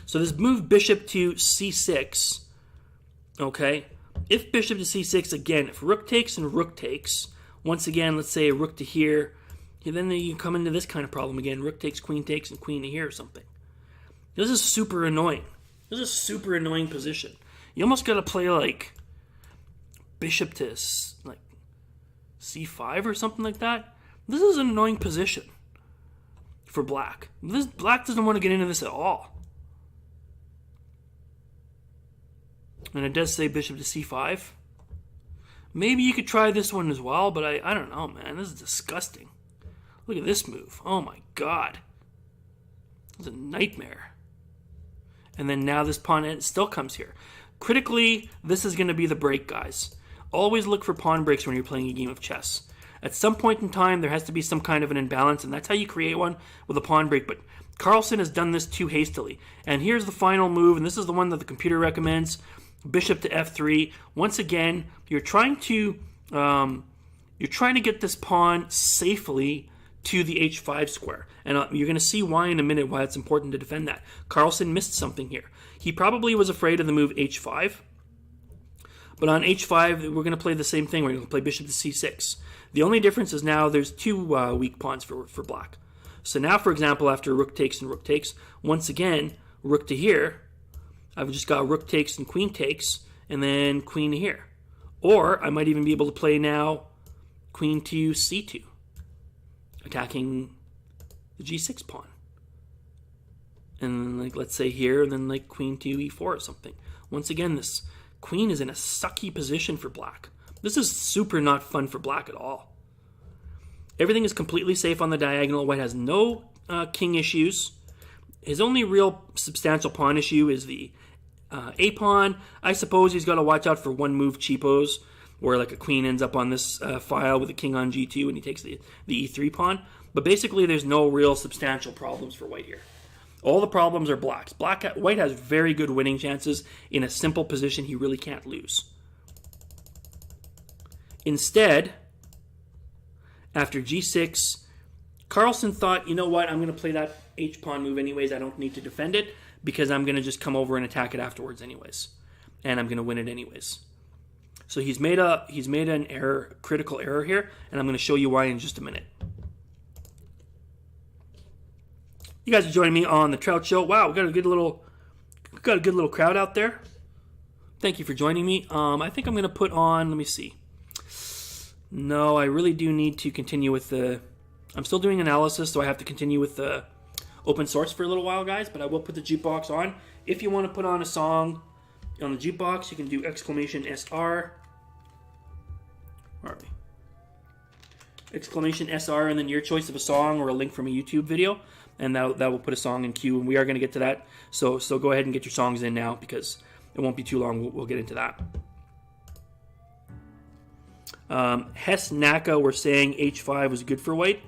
so this move bishop to c6. Okay, if bishop to c6 again, if rook takes and rook takes, once again, let's say a rook to here. Then you come into this kind of problem again. Rook takes, and queen to here or something. This is super annoying. This is a super annoying position. You almost got to play like bishop to like c5 or something like that. This is an annoying position for black. Black doesn't want to get into this at all. And it does say bishop to c5. Maybe you could try this one as well, but I don't know, man. This is disgusting. Look at this move. Oh my god. It's a nightmare. And then now this pawn still comes here. Critically, this is going to be the break, guys. Always look for pawn breaks when you're playing a game of chess. At some point in time, there has to be some kind of an imbalance, and that's how you create one with a pawn break. But Carlsen has done this too hastily. And here's the final move, and this is the one that the computer recommends. Bishop to f3. Once again, you're trying to get this pawn safely to the h5 square. And you're going to see why in a minute, why it's important to defend that. Carlsen missed something here. He probably was afraid of the move h5. But on h5, we're going to play the same thing. We're going to play bishop to c6. The only difference is now there's two weak pawns for black. So now, for example, after rook takes and rook takes, once again, rook to here, I've just got rook takes and queen takes, and then queen to here. Or I might even be able to play now queen to c2, attacking the g6 pawn. And then, like, let's say here, and then like queen to e4 or something. Once again, this queen is in a sucky position for black. This is super not fun for black at all. Everything is completely safe on the diagonal. White has no king issues. His only real substantial pawn issue is the a pawn. I suppose he's got to watch out for one move cheapos, where like a queen ends up on this file with a king on g2 and he takes the e3 pawn. But basically, there's no real substantial problems for white here. All the problems are black's. White has very good winning chances in a simple position he really can't lose. Instead, after g6, Carlsen thought, you know what, I'm going to play that h-pawn move anyways. I don't need to defend it because I'm going to just come over and attack it afterwards anyways. And I'm going to win it anyways. So he's made an error, critical error here, and I'm going to show you why in just a minute. You guys are joining me on the Trout Show. Wow, we got a good little crowd out there. Thank you for joining me. I think I'm going to put on, let me see. No, I really do need to continue with I'm still doing analysis, so I have to continue with the open source for a little while, guys, but I will put the jukebox on. If you want to put on a song on the jukebox, you can do exclamation SR. Where are we? Exclamation SR, and then your choice of a song or a link from a YouTube video, and that will put a song in queue, and we are going to get to that. So go ahead and get your songs in now, because it won't be too long. We'll get into that. Hess Naka were saying h5 was good for white.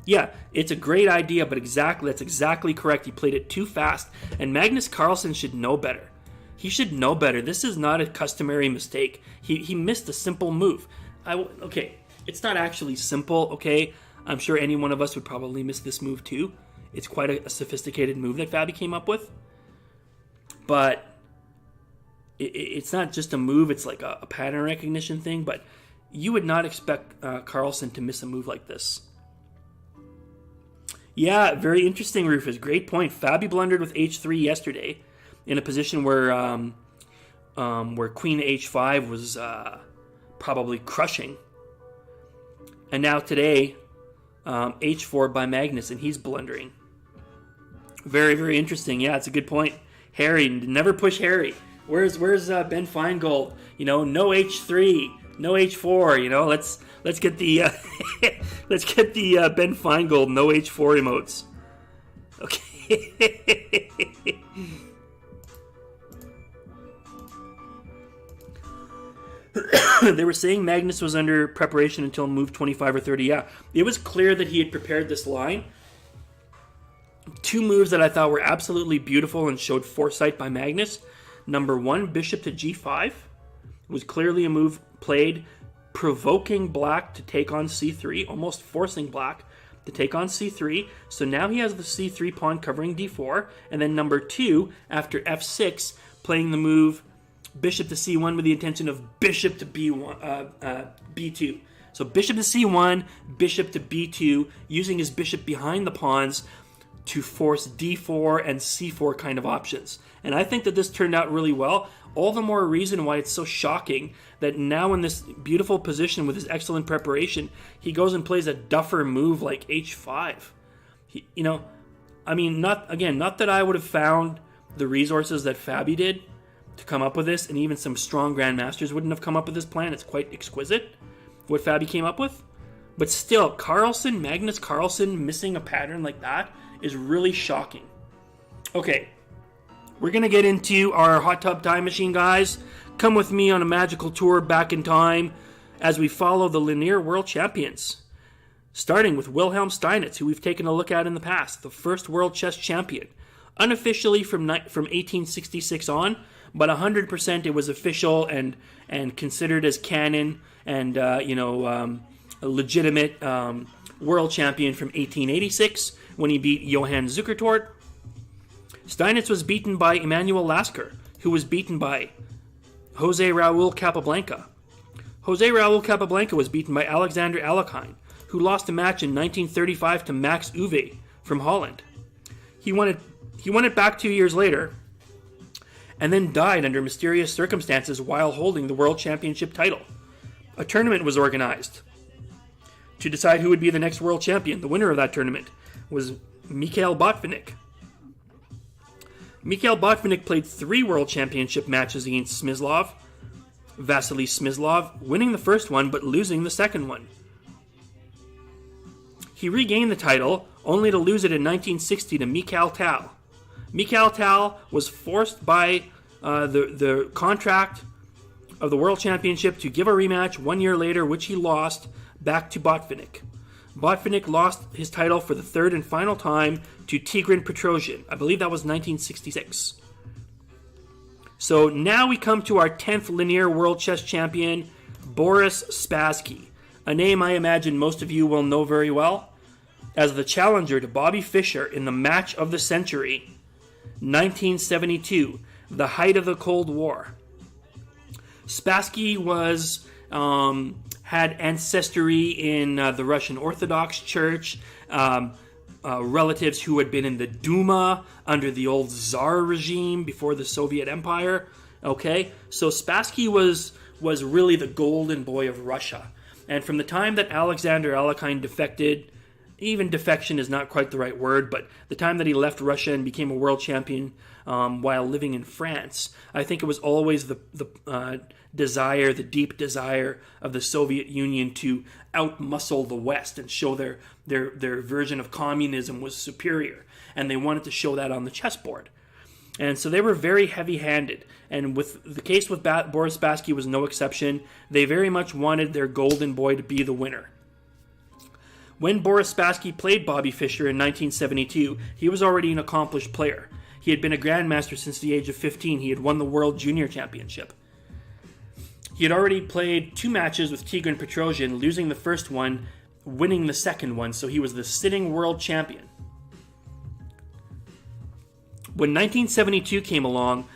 Yeah, it's a great idea, but that's exactly correct. He played it too fast, and Magnus Carlsen should know better. He should know better. This is not a customary mistake. He missed a simple move. Okay, it's not actually simple, okay? I'm sure any one of us would probably miss this move too. It's quite a sophisticated move that Fabi came up with. But it's not just a move, it's like a pattern recognition thing, but you would not expect Carlsen to miss a move like this. Yeah, very interesting, Rufus. Great point. Fabi blundered with h3 yesterday in a position where queen to h5 was probably crushing. And now today, h4 by Magnus, and he's blundering. Very, very interesting. Yeah, it's a good point. Harry, never push Harry. Where's Ben Feingold? No h3. No h4, let's get the Ben Feingold no h4 emotes. Okay. They were saying Magnus was under preparation until move 25 or 30. Yeah, it was clear that he had prepared this line two moves that I thought were absolutely beautiful and showed foresight by Magnus. Number one, bishop to g5 was clearly a move played provoking black to take on c3, almost forcing black to take on c3. So now he has the c3 pawn covering d4. And then number two, after f6, playing the move bishop to c1 with the intention of bishop to b2. So bishop to c1, bishop to b2, using his bishop behind the pawns to force d4 and c4 kind of options. And I think that this turned out really well. All the more reason why it's so shocking that now in this beautiful position with his excellent preparation, he goes and plays a duffer move like h5. Not that I would have found the resources that Fabi did to come up with this, and even some strong grandmasters wouldn't have come up with this plan. It's quite exquisite what Fabi came up with. But still, Magnus Carlsen missing a pattern like that is really shocking. Okay, we're going to get into our hot tub time machine, guys. Come with me on a magical tour back in time as we follow the linear world champions. Starting with Wilhelm Steinitz, who we've taken a look at in the past, the first world chess champion. Unofficially from 1866 on, but 100% it was official and considered as canon and a legitimate world champion from 1886 when he beat Johann Zukertort. Steinitz was beaten by Emanuel Lasker, who was beaten by Jose Raul Capablanca. Jose Raul Capablanca was beaten by Alexander Alekhine, who lost a match in 1935 to Max Uwe from Holland. He won it back 2 years later, and then died under mysterious circumstances while holding the World Championship title. A tournament was organized to decide who would be the next world champion. The winner of that tournament was Mikhail Botvinnik. Mikhail Botvinnik played 3 world championship matches against Vasily Smyslov, winning the first one but losing the second one. He regained the title, only to lose it in 1960 to Mikhail Tal. Mikhail Tal was forced by the contract of the World Championship to give a rematch 1 year later, which he lost, back to Botvinnik. Botvinnik lost his title for the third and final time to Tigran Petrosian. I believe that was 1966. So now we come to our 10th linear world chess champion, Boris Spassky, a name I imagine most of you will know very well, as the challenger to Bobby Fischer in the match of the century, 1972, the height of the Cold War. Spassky had ancestry in the Russian Orthodox Church, relatives who had been in the Duma under the old Tsar regime before the Soviet Empire. Okay, so Spassky was really the golden boy of Russia. And from the time that Alexander Alekhine defected, even defection is not quite the right word, but the time that he left Russia and became a world champion while living in France, I think it was always the deep desire of the Soviet Union to outmuscle the West and show their version of communism was superior. And they wanted to show that on the chessboard. And so they were very heavy-handed. And with the case with Boris Spassky was no exception. They very much wanted their golden boy to be the winner. When Boris Spassky played Bobby Fischer in 1972, he was already an accomplished player. He had been a grandmaster since the age of 15. He had won the World Junior Championship. He had already played 2 matches with Tigran Petrosian, losing the first one, winning the second one, so he was the sitting world champion. When 1972 came along,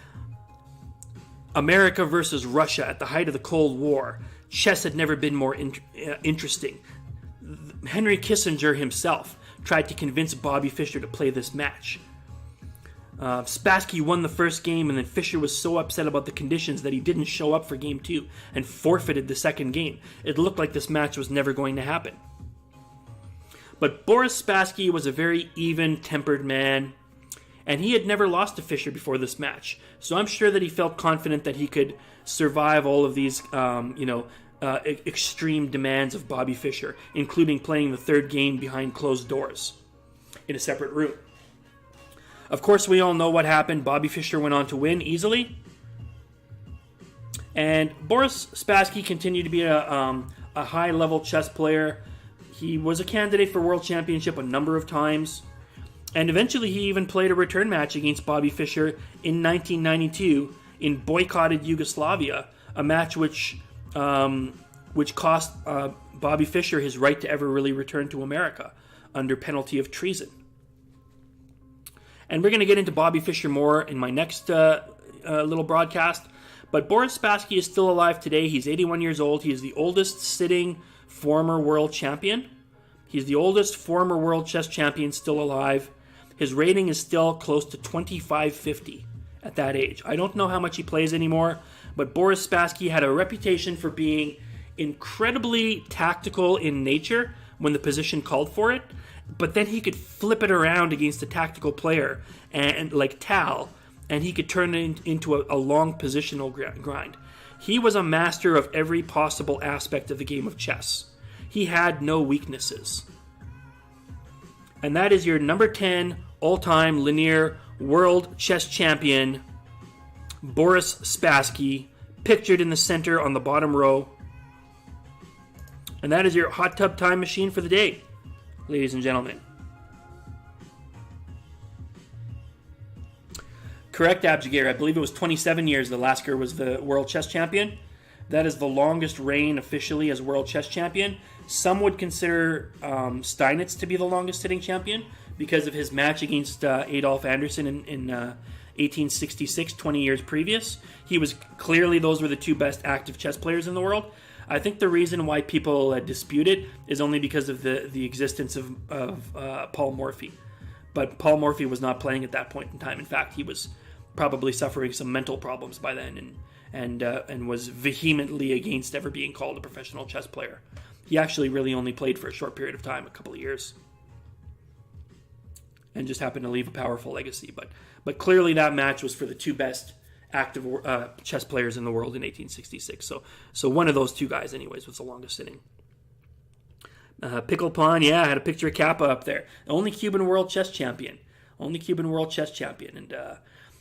America versus Russia at the height of the Cold War, chess had never been more interesting. Henry Kissinger himself tried to convince Bobby Fischer to play this match. Spassky won the first game, and then Fischer was so upset about the conditions that he didn't show up for game 2 and forfeited the second game. It looked like this match was never going to happen. But Boris Spassky was a very even-tempered man, and he had never lost to Fischer before this match. So I'm sure that he felt confident that he could survive all of these, extreme demands of Bobby Fischer, including playing the third game behind closed doors in a separate room. Of course, we all know what happened. Bobby Fischer went on to win easily. And Boris Spassky continued to be a high-level chess player. He was a candidate for World Championship a number of times. And eventually he even played a return match against Bobby Fischer in 1992 in boycotted Yugoslavia, a match which cost Bobby Fischer his right to ever really return to America under penalty of treason. And we're going to get into Bobby Fischer more in my next little broadcast. But Boris Spassky is still alive today. He's 81 years old. He is the oldest sitting former world champion. He's the oldest former world chess champion still alive. His rating is still close to 2550 at that age. I don't know how much he plays anymore, but Boris Spassky had a reputation for being incredibly tactical in nature when the position called for it, but then he could flip it around against a tactical player, and like Tal, and he could turn it into a long positional grind. He was a master of every possible aspect of the game of chess. He had no weaknesses. And that is your number 10 all-time linear world chess champion, Boris Spassky, pictured in the center on the bottom row. And that is your hot tub time machine for the day, ladies and gentlemen. Correct, Abjigir. I believe it was 27 years that Lasker was the world chess champion. That is the longest reign officially as world chess champion. Some would consider Steinitz to be the longest sitting champion because of his match against Adolf Anderssen in 1866, 20 years previous. He was clearly, those were the two best active chess players in the world. I think the reason why people dispute it is only because of the existence of Paul Morphy. But Paul Morphy was not playing at that point in time. In fact, he was probably suffering some mental problems by then and was vehemently against ever being called a professional chess player. He actually really only played for a short period of time, a couple of years, and just happened to leave a powerful legacy. But clearly that match was for the two best active chess players in the world in 1866. So one of those two guys, anyways, was the longest sitting. Pickle Pawn, yeah, I had a picture of Kappa up there. The only Cuban world chess champion. And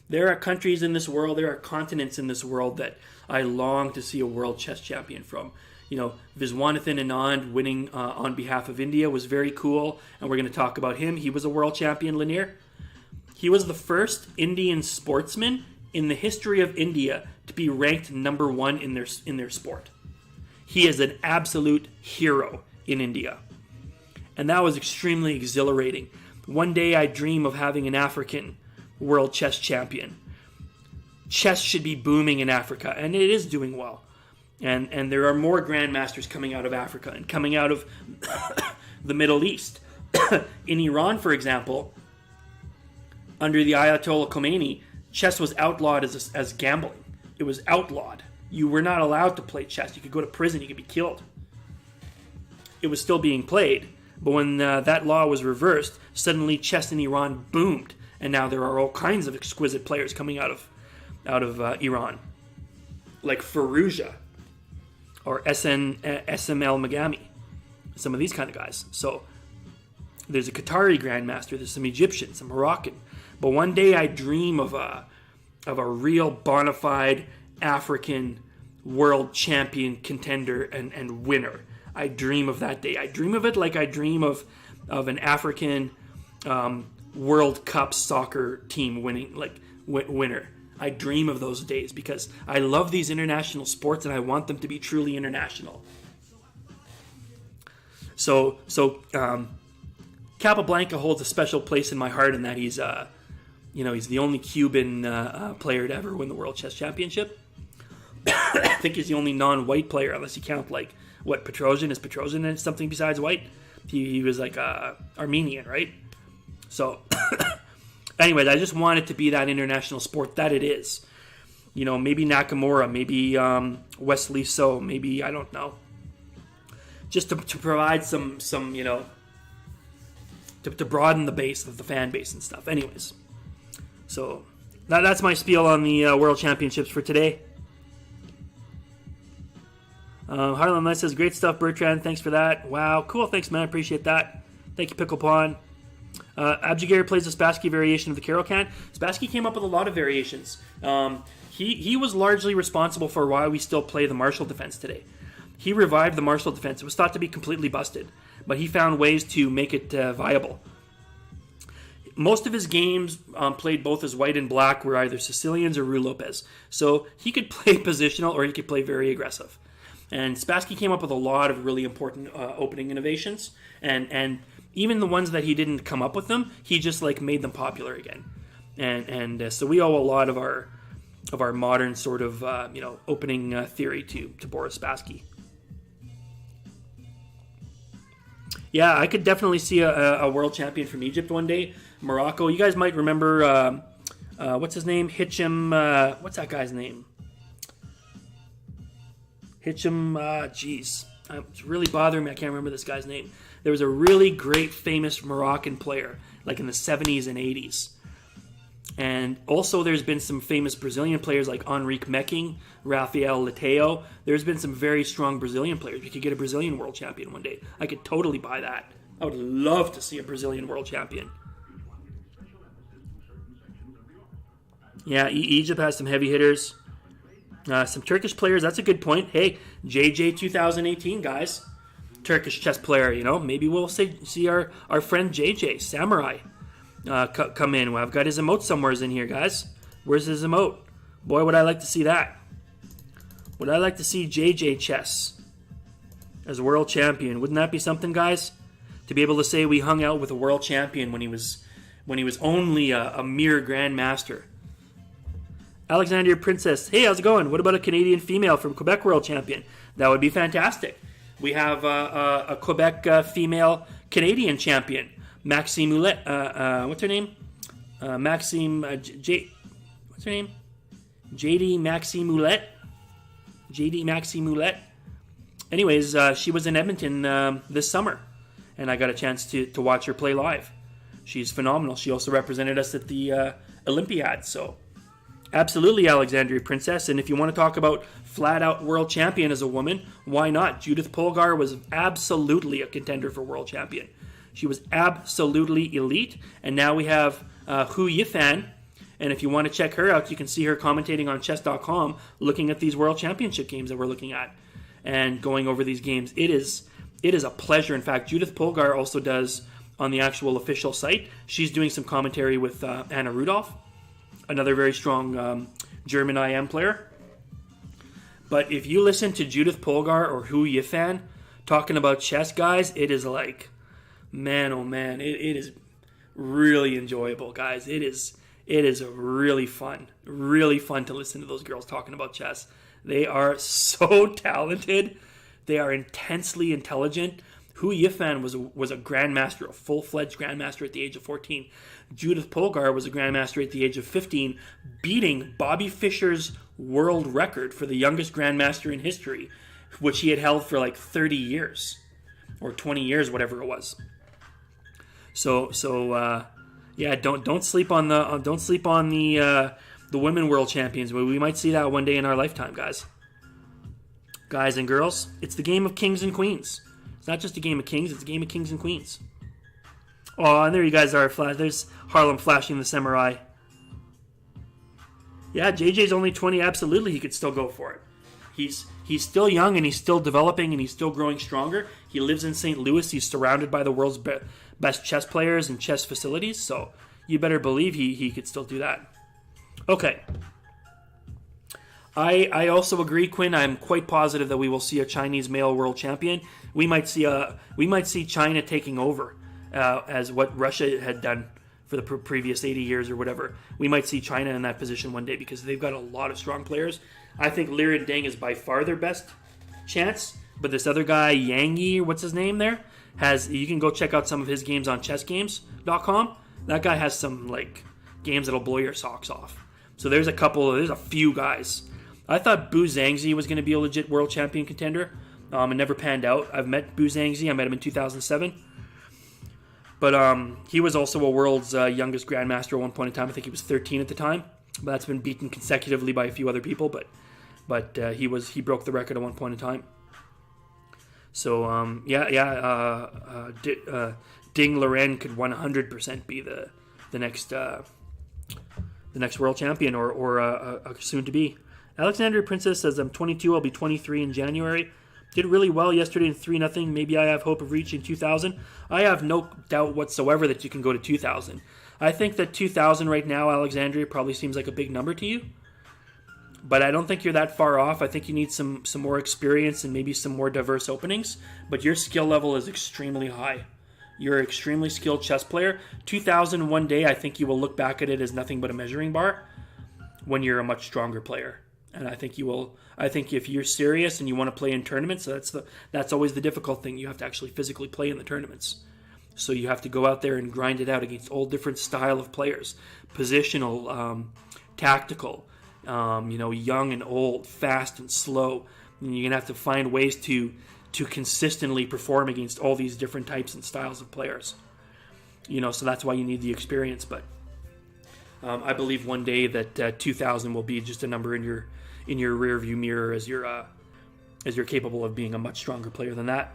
there are countries in this world, there are continents in this world that I long to see a world chess champion from. You know, Viswanathan Anand winning on behalf of India was very cool, and we're going to talk about him. He was a world champion linear. He was the first Indian sportsman in the history of India to be ranked number one in their sport. He is an absolute hero in India. And that was extremely exhilarating. One day I dream of having an African world chess champion. Chess should be booming in Africa, and it is doing well. And there are more grandmasters coming out of Africa and coming out of the Middle East. In Iran, for example, under the Ayatollah Khomeini, chess was outlawed as gambling. It was outlawed. You were not allowed to play chess. You could go to prison. You could be killed. It was still being played. But when that law was reversed, suddenly chess in Iran boomed. And now there are all kinds of exquisite players coming out of Iran. Like Fallujah or SML Magami. Some of these kind of guys. So there's a Qatari grandmaster. There's some Egyptian, some Moroccan. But one day I dream of a real bona fide African world champion contender and winner. I dream of that day. I dream of it like I dream of an African World Cup soccer team winner. I dream of those days because I love these international sports and I want them to be truly international. So Capablanca holds a special place in my heart in that he's the only Cuban player to ever win the World Chess Championship. I think he's the only non-white player, unless you count Petrosian. Is Petrosian something besides white? He was Armenian, right? So, anyways, I just want it to be that international sport that it is. You know, maybe Nakamura, maybe Wesley So, maybe, I don't know. Just to provide some to broaden the base of the fan base and stuff. Anyways, so that's my spiel on the World Championships for today. Harlem Knight says, great stuff, Bertrand. Thanks for that. Wow, cool. Thanks, man. I appreciate that. Thank you, Pickle Pawn. Abjigir plays the Spassky variation of the Carol Can. Spassky came up with a lot of variations. He was largely responsible for why we still play the Marshall defense today. He revived the Marshall defense. It was thought to be completely busted, but he found ways to make it viable. most of his games played both as white and black were either Sicilians or Rue Lopez. So he could play positional or he could play very aggressive. And Spassky came up with a lot of really important opening innovations. And even the ones that he didn't come up with them, he just like made them popular again. And so we owe a lot of our modern sort of opening theory to Boris Spassky. Yeah, I could definitely see a world champion from Egypt one day. Morocco. You guys might remember, what's his name? Hitchem. What's that guy's name? Hitchem. Jeez. It's really bothering me. I can't remember this guy's name. There was a really great, famous Moroccan player, like in the 70s and 80s. And also there's been some famous Brazilian players like Henrique Mecking, Rafael Leitão. There's been some very strong Brazilian players. We could get a Brazilian world champion one day. I could totally buy that. I would love to see a Brazilian world champion. Yeah, Egypt has some heavy hitters. Some Turkish players, that's a good point. Hey, JJ 2018, guys. Turkish chess player, maybe we'll see our friend JJ, Samurai, come in. Well, I've got his emote somewhere in here, guys. Where's his emote? Boy, would I like to see that. Would I like to see JJ chess as world champion? Wouldn't that be something, guys? To be able to say we hung out with a world champion when he was only a mere grandmaster. Alexandria Princess, hey, how's it going? What about a Canadian female from Quebec world champion? That would be fantastic. We have a Quebec female Canadian champion, Maxime Ouellet. What's her name? Maxime what's her name? JD Maxime Ouellet. JD Maxime Ouellet. Anyways, she was in Edmonton this summer, and I got a chance to watch her play live. She's phenomenal. She also represented us at the Olympiad, so absolutely, Alexandria Princess. And if you want to talk about flat-out world champion as a woman, why not? Judith Polgar was absolutely a contender for world champion. She was absolutely elite. And now we have Hu Yifan. And if you want to check her out, you can see her commentating on chess.com, looking at these world championship games that we're looking at and going over these games. It is a pleasure. In fact, Judith Polgar also does on the actual official site. She's doing some commentary with Anna Rudolph, another very strong German IM player. But if you listen to Judith Polgar or Hu Yifan talking about chess, guys, it is like, man, oh man, it is really enjoyable, guys. It is really fun to listen to those girls talking about chess. They are so talented. They are intensely intelligent. Hu Yifan was a grandmaster, a full-fledged grandmaster at the age of 14. Judith Polgar was a grandmaster at the age of 15, beating Bobby Fischer's world record for the youngest grandmaster in history, which he had held for like 30 years or 20 years, whatever it was. So yeah, don't sleep on the women world champions. We might see that one day in our lifetime, guys. Guys and girls, it's the game of kings and queens. It's not just a game of kings, it's a game of kings and queens. Oh, and there you guys are. There's Harlem flashing the samurai. Yeah, JJ's only 20. Absolutely, he could still go for it. He's still young, and he's still developing, and he's still growing stronger. He lives in St. Louis. He's surrounded by the world's best chess players and chess facilities, so you better believe he could still do that. Okay. I also agree, Quinn. I'm quite positive that we will see a Chinese male world champion. We might see China taking over as what Russia had done for the previous 80 years or whatever. We might see China in that position one day because they've got a lot of strong players. I think Liren Deng is by far their best chance, but this other guy, Yang Yi, what's his name there, you can go check out some of his games on chessgames.com. That guy has some games that'll blow your socks off. So there's a few guys. I thought Bu Zhangzi was going to be a legit world champion contender. It never panned out. I've met Bu Zhangzi. I met him in 2007. But he was also a world's youngest grandmaster at one point in time. I think he was 13 at the time. But that's been beaten consecutively by a few other people. But he broke the record at one point in time. So Ding Liren could 100% be the next world champion or a soon to be. Alexandria Princess says, I'm 22, I'll be 23 in January. Did really well yesterday in 3-0. Maybe I have hope of reaching 2,000. I have no doubt whatsoever that you can go to 2,000. I think that 2,000 right now, Alexandria, probably seems like a big number to you. But I don't think you're that far off. I think you need some more experience and maybe some more diverse openings. But your skill level is extremely high. You're an extremely skilled chess player. 2,000 one day, I think you will look back at it as nothing but a measuring bar when you're a much stronger player. And I think you will. I think if you're serious and you want to play in tournaments, that's always the difficult thing. You have to actually physically play in the tournaments. So you have to go out there and grind it out against all different style of players, positional, tactical. Young and old, fast and slow. And you're gonna have to find ways to consistently perform against all these different types and styles of players. So that's why you need the experience. But I believe one day that 2,000 will be just a number in your rear view mirror as you're capable of being a much stronger player than that.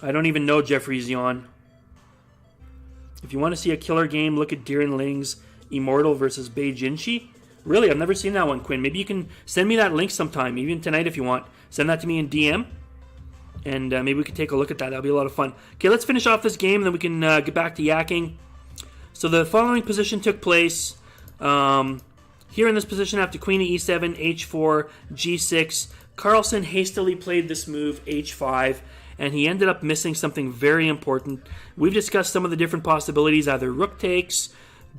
I don't even know Jeffrey Zion. If you want to see a killer game, look at Darren Ling's Immortal versus Bei Jinshi. Really, I've never seen that one, Quinn. Maybe you can send me that link sometime, even tonight if you want. Send that to me in DM, and maybe we can take a look at that. That'll be a lot of fun. Okay, let's finish off this game, and then we can get back to yakking. So the following position took place. Here in this position, after Queen to E7, H4, G6, Carlsen hastily played this move, H5, and he ended up missing something very important. We've discussed some of the different possibilities, either rook takes,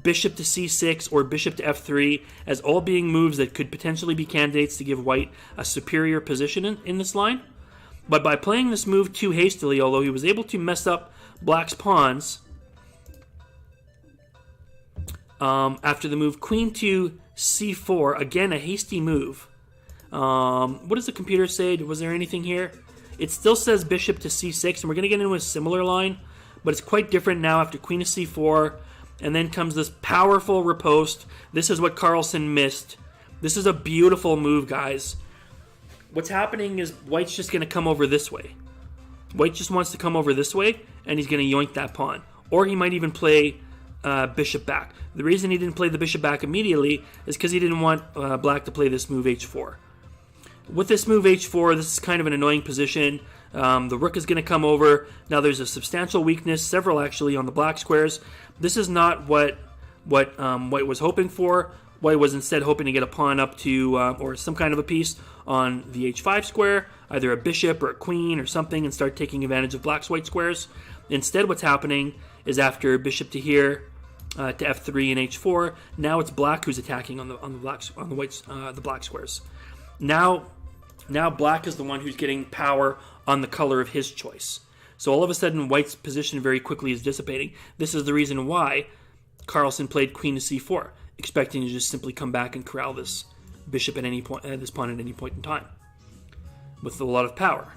bishop to c6, or bishop to f3, as all being moves that could potentially be candidates to give white a superior position in this line. But by playing this move too hastily, although he was able to mess up black's pawns, after the move queen to c4, again a hasty move. What does the computer say? Was there anything here? It still says bishop to c6, and we're going to get into a similar line, but it's quite different now after queen to c4. And then comes this powerful riposte. This is what Carlsen missed. This is a beautiful move, guys. What's happening is white's just going to come over this way. White just wants to come over this way, and he's going to yoink that pawn. Or he might even play bishop back. The reason he didn't play the bishop back immediately is because he didn't want black to play this move h4. With this move h4, this is kind of an annoying position. The rook is going to come over. Now there's a substantial weakness, several actually, on the black squares. This is not what White was hoping for. White was instead hoping to get a pawn up to, or some kind of a piece on the h5 square, either a bishop or a queen or something, and start taking advantage of black's white squares. Instead, what's happening is after bishop to here, to f3 and h4, now it's black who's attacking on the black squares. Now black is the one who's getting power on the color of his choice. So all of a sudden, white's position very quickly is dissipating. This is the reason why Carlsen played queen to c4, expecting to just simply come back and corral this bishop at any point, this pawn at any point in time, with a lot of power.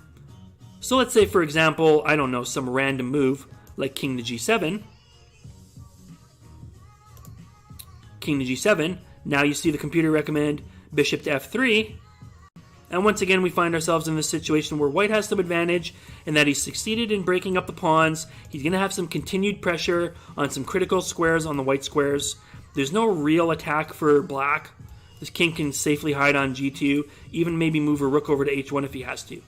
So let's say, for example, I don't know, some random move like king to g7. King to g7. Now you see the computer recommend bishop to f3. And once again, we find ourselves in this situation where white has some advantage in that he's succeeded in breaking up the pawns. He's going to have some continued pressure on some critical squares on the white squares. There's no real attack for black. This king can safely hide on g2, even maybe move a rook over to h1 if he has to,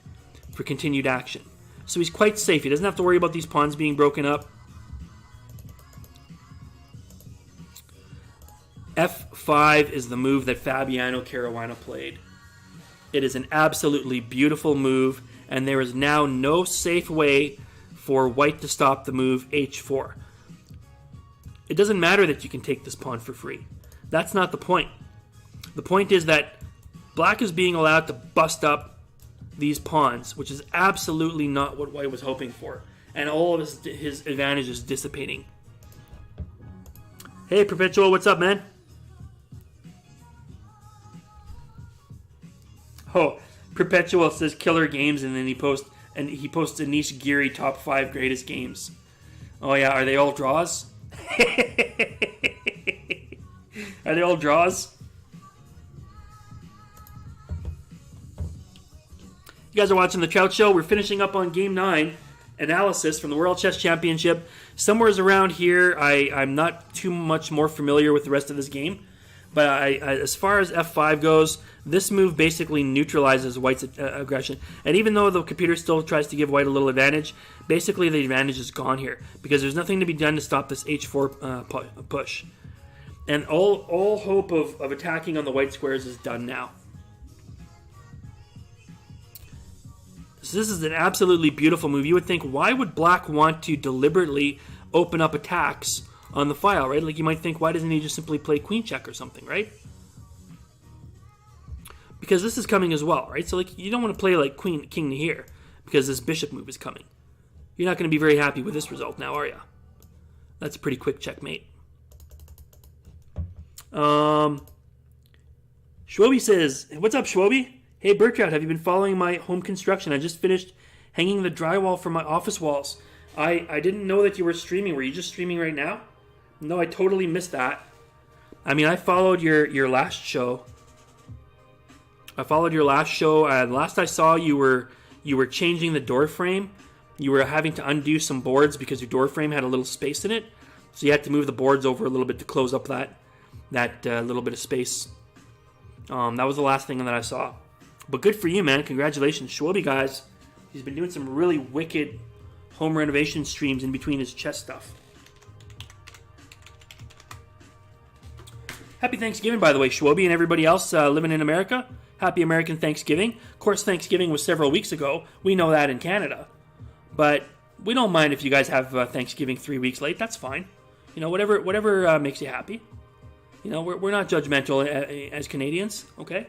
for continued action. So he's quite safe. He doesn't have to worry about these pawns being broken up. f5 is the move that Fabiano Caruana played. It is an absolutely beautiful move, and there is now no safe way for white to stop the move h4. It doesn't matter that you can take this pawn for free. That's not the point. The point is that black is being allowed to bust up these pawns, which is absolutely not what white was hoping for. And all of his advantage is dissipating. Hey, Perpetual, what's up, man? Oh, Perpetual says killer games, and then he posts Anish Giri top 5 greatest games. Oh yeah, are they all draws? Are they all draws? You guys are watching The Trout Show. We're finishing up on Game 9 analysis from the World Chess Championship. Somewhere around here, I'm not too much more familiar with the rest of this game. But as far as f5 goes, this move basically neutralizes white's aggression. And even though the computer still tries to give white a little advantage, basically the advantage is gone here because there's nothing to be done to stop this h4 push. And all hope of attacking on the white squares is done now. So this is an absolutely beautiful move. You would think, why would black want to deliberately open up attacks on the file, right? Like you might think, why doesn't he just simply play queen check or something, right? Because this is coming as well, right? So like you don't want to play like king to here because this bishop move is coming. You're not going to be very happy with this result now, are you? That's a pretty quick checkmate. Schwoby says, what's up, Schwoby? Hey, Bertrout, have you been following my home construction? I just finished hanging the drywall from my office walls. I didn't know that you were streaming. Were you just streaming right now? No, I totally missed that. I mean, I followed your last show. Last I saw, you were changing the door frame. You were having to undo some boards because your door frame had a little space in it. So you had to move the boards over a little bit to close up that little bit of space. That was the last thing that I saw. But good for you, man. Congratulations. Schwoby, guys. He's been doing some really wicked home renovation streams in between his chess stuff. Happy Thanksgiving, by the way, Schwoby and everybody else living in America. Happy American Thanksgiving. Of course, Thanksgiving was several weeks ago. We know that in Canada. But we don't mind if you guys have Thanksgiving 3 weeks late. That's fine. You know, whatever makes you happy. You know, we're not judgmental as Canadians, okay?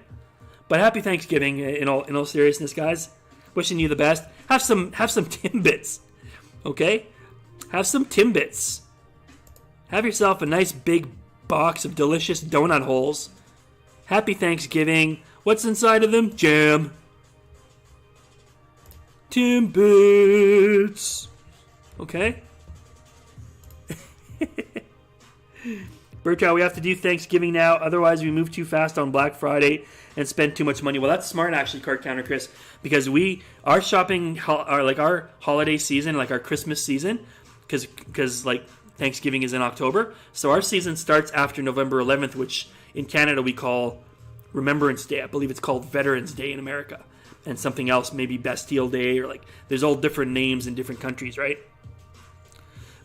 But happy Thanksgiving in all seriousness, guys. Wishing you the best. Have some Timbits, okay? Have some Timbits. Have yourself a nice big box of delicious donut holes. Happy Thanksgiving. What's inside of them? Jam. Timbits. Okay? Bertrand, we have to do Thanksgiving now. Otherwise, we move too fast on Black Friday and spend too much money. Well, that's smart, actually, Card Counter Chris, because our shopping, our holiday season, like our Christmas season, because like Thanksgiving is in October, so our season starts after November 11th, which in Canada we call Remembrance Day. I believe it's called Veterans Day in America, and something else, maybe Bastille Day, or like there's all different names in different countries, right?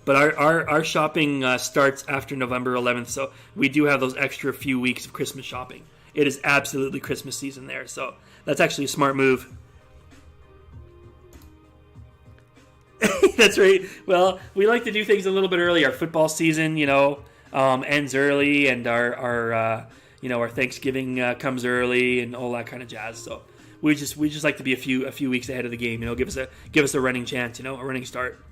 But our shopping starts after November 11th, so we do have those extra few weeks of Christmas shopping. It is absolutely Christmas season there, so that's actually a smart move. That's right. Well, we like to do things a little bit early. Our football season, ends early, and our Thanksgiving comes early, and all that kind of jazz. So we just like to be a few weeks ahead of the game. Give us a running chance. A running start.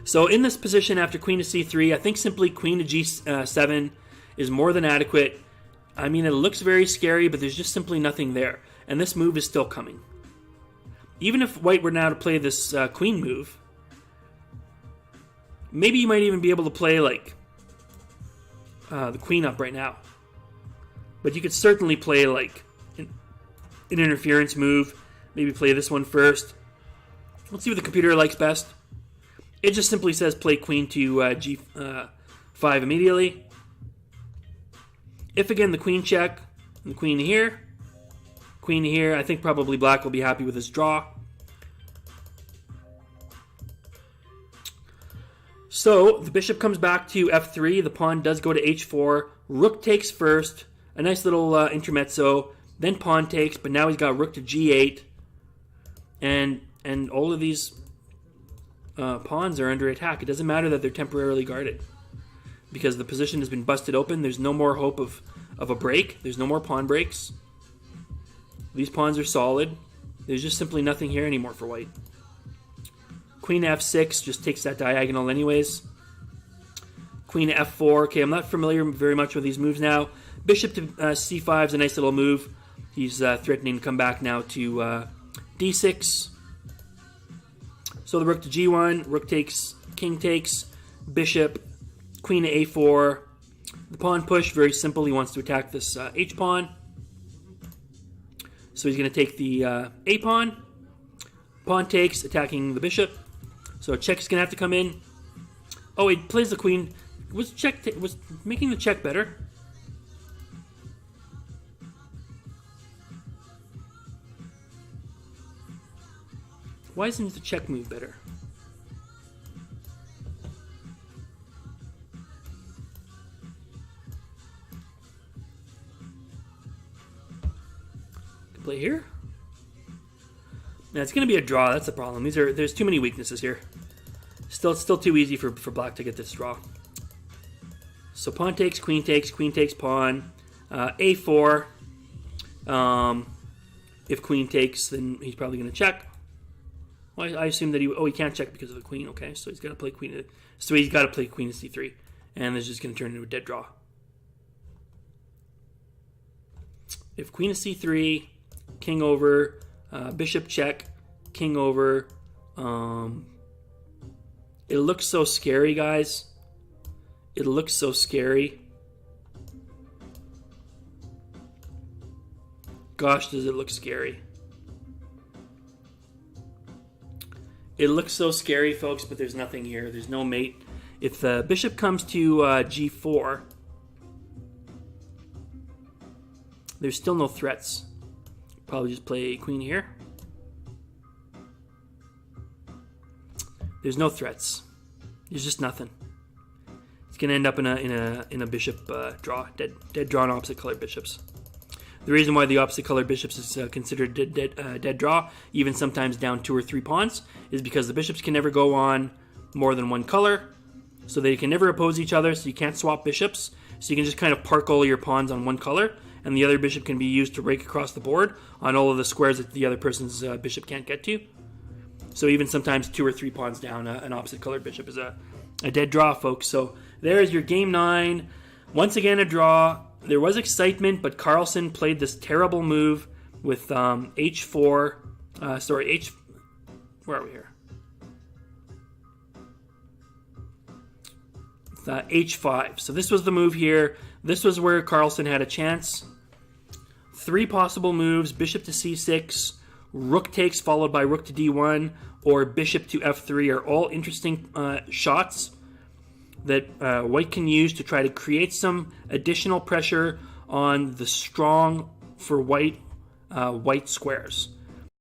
So in this position after queen to c3, I think simply queen to g7 is more than adequate. I mean, it looks very scary, but there's just simply nothing there. And this move is still coming. Even if white were now to play this queen move, maybe you might even be able to play like the queen up right now. But you could certainly play like an interference move. Maybe play this one first. Let's see what the computer likes best. It just simply says play queen to g5 immediately. If again the queen check, and the queen here, I think probably black will be happy with his draw. So the bishop comes back to f3, the pawn does go to h4, rook takes first, a nice little intermezzo, then pawn takes, but now he's got rook to g8, and all of these pawns are under attack. It doesn't matter that they're temporarily guarded, because the position has been busted open. There's no more hope of a break. There's no more pawn breaks. These pawns are solid. There's just simply nothing here anymore for white. Queen to f6 just takes that diagonal anyways. Queen to f4. Okay, I'm not familiar very much with these moves now. Bishop to c5 is a nice little move. He's threatening to come back now to d6. So the rook to g1, rook takes, king takes, bishop, queen to a4. The pawn push, very simple. He wants to attack this h-pawn. So he's going to take the a-pawn. Pawn takes, attacking the bishop. So check is going to have to come in. Oh, he plays the queen was making the check better. Why isn't the check move better? Play here. Now it's going to be a draw. That's the problem. There's too many weaknesses here. Still too easy for black to get this draw. So pawn takes, queen takes pawn. A4. If queen takes, then he's probably going to check. Well, I assume that he can't check because of the queen. Okay, so he's got to play queen. So he's got to play queen to c3, and this is just going to turn into a dead draw. If queen to c3. King over, bishop check, king over. It looks so scary, guys. It looks so scary. Gosh, does it look scary. It looks so scary, folks, but there's nothing here. There's no mate. If the bishop comes to g4, there's still no threats. Probably just play queen here. There's no threats. There's just nothing. It's gonna end up in a bishop draw, dead draw on opposite colored bishops. The reason why the opposite colored bishops is considered dead draw, even sometimes down 2 or 3 pawns, is because the bishops can never go on more than one color, so they can never oppose each other. So you can't swap bishops. So you can just kind of park all of your pawns on one color, and the other bishop can be used to rake across the board on all of the squares that the other person's bishop can't get to. So even sometimes 2 or 3 pawns down, an opposite colored bishop is a dead draw, folks. So there's your game 9. Once again, a draw. There was excitement, but Carlsen played this terrible move with h4. Where are we here? H5. So this was the move here. This was where Carlsen had a chance. 3 possible moves: bishop to c6, rook takes followed by rook to d1, or bishop to f3 are all interesting shots that white can use to try to create some additional pressure on the strong for white squares.